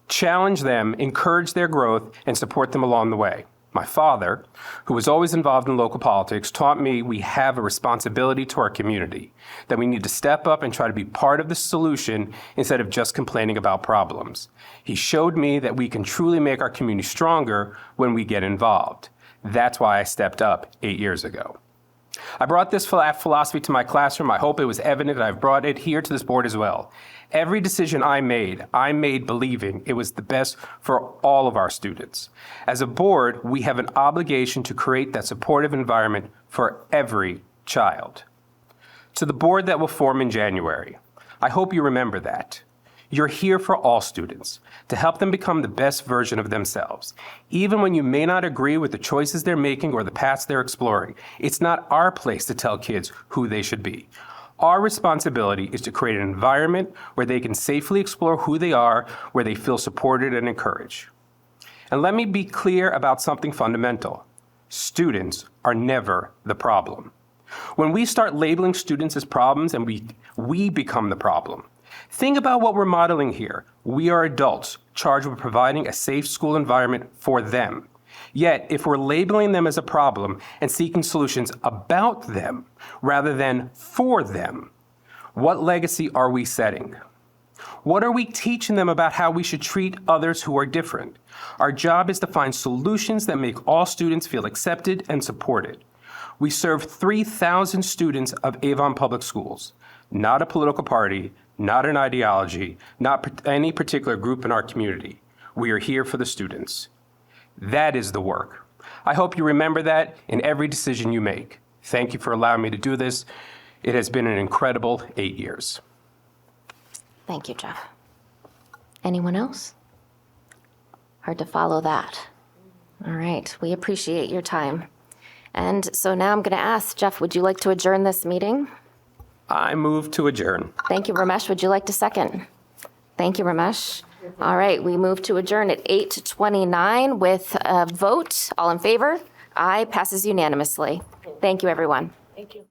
challenge them, encourage their growth, and support them along the way. My father, who was always involved in local politics, taught me we have a responsibility to our community, that we need to step up and try to be part of the solution instead of just complaining about problems. He showed me that we can truly make our community stronger when we get involved. That's why I stepped up 8 years ago. I brought this philosophy to my classroom. I hope it was evident that I've brought it here to this board as well. Every decision I made believing it was the best for all of our students. As a board, we have an obligation to create that supportive environment for every child. To the board that will form in January, I hope you remember that. You're here for all students, to help them become the best version of themselves. Even when you may not agree with the choices they're making or the paths they're exploring, it's not our place to tell kids who they should be. Our responsibility is to create an environment where they can safely explore who they are, where they feel supported and encouraged. And let me be clear about something fundamental. Students are never the problem. When we start labeling students as problems and we become the problem. Think about what we're modeling here. We are adults charged with providing a safe school environment for them. Yet, if we're labeling them as a problem and seeking solutions about them rather than for them, what legacy are we setting? What are we teaching them about how we should treat others who are different? Our job is to find solutions that make all students feel accepted and supported. We serve 3,000 students of Avon Public Schools, not a political party, not an ideology, not any particular group in our community. We are here for the students. That is the work. I hope you remember that in every decision you make. Thank you for allowing me to do this. It has been an incredible 8 years. Thank you, Jeff. Anyone else? Hard to follow that. All right, we appreciate your time. And so now I'm going to ask, Jeff, would you like to adjourn this meeting? I move to adjourn. Thank you, Ramesh. Would you like to second? Thank you, Ramesh. All right, we move to adjourn at 8:29 with a vote. All in favor? Aye, passes unanimously. Thank you, everyone. Thank you.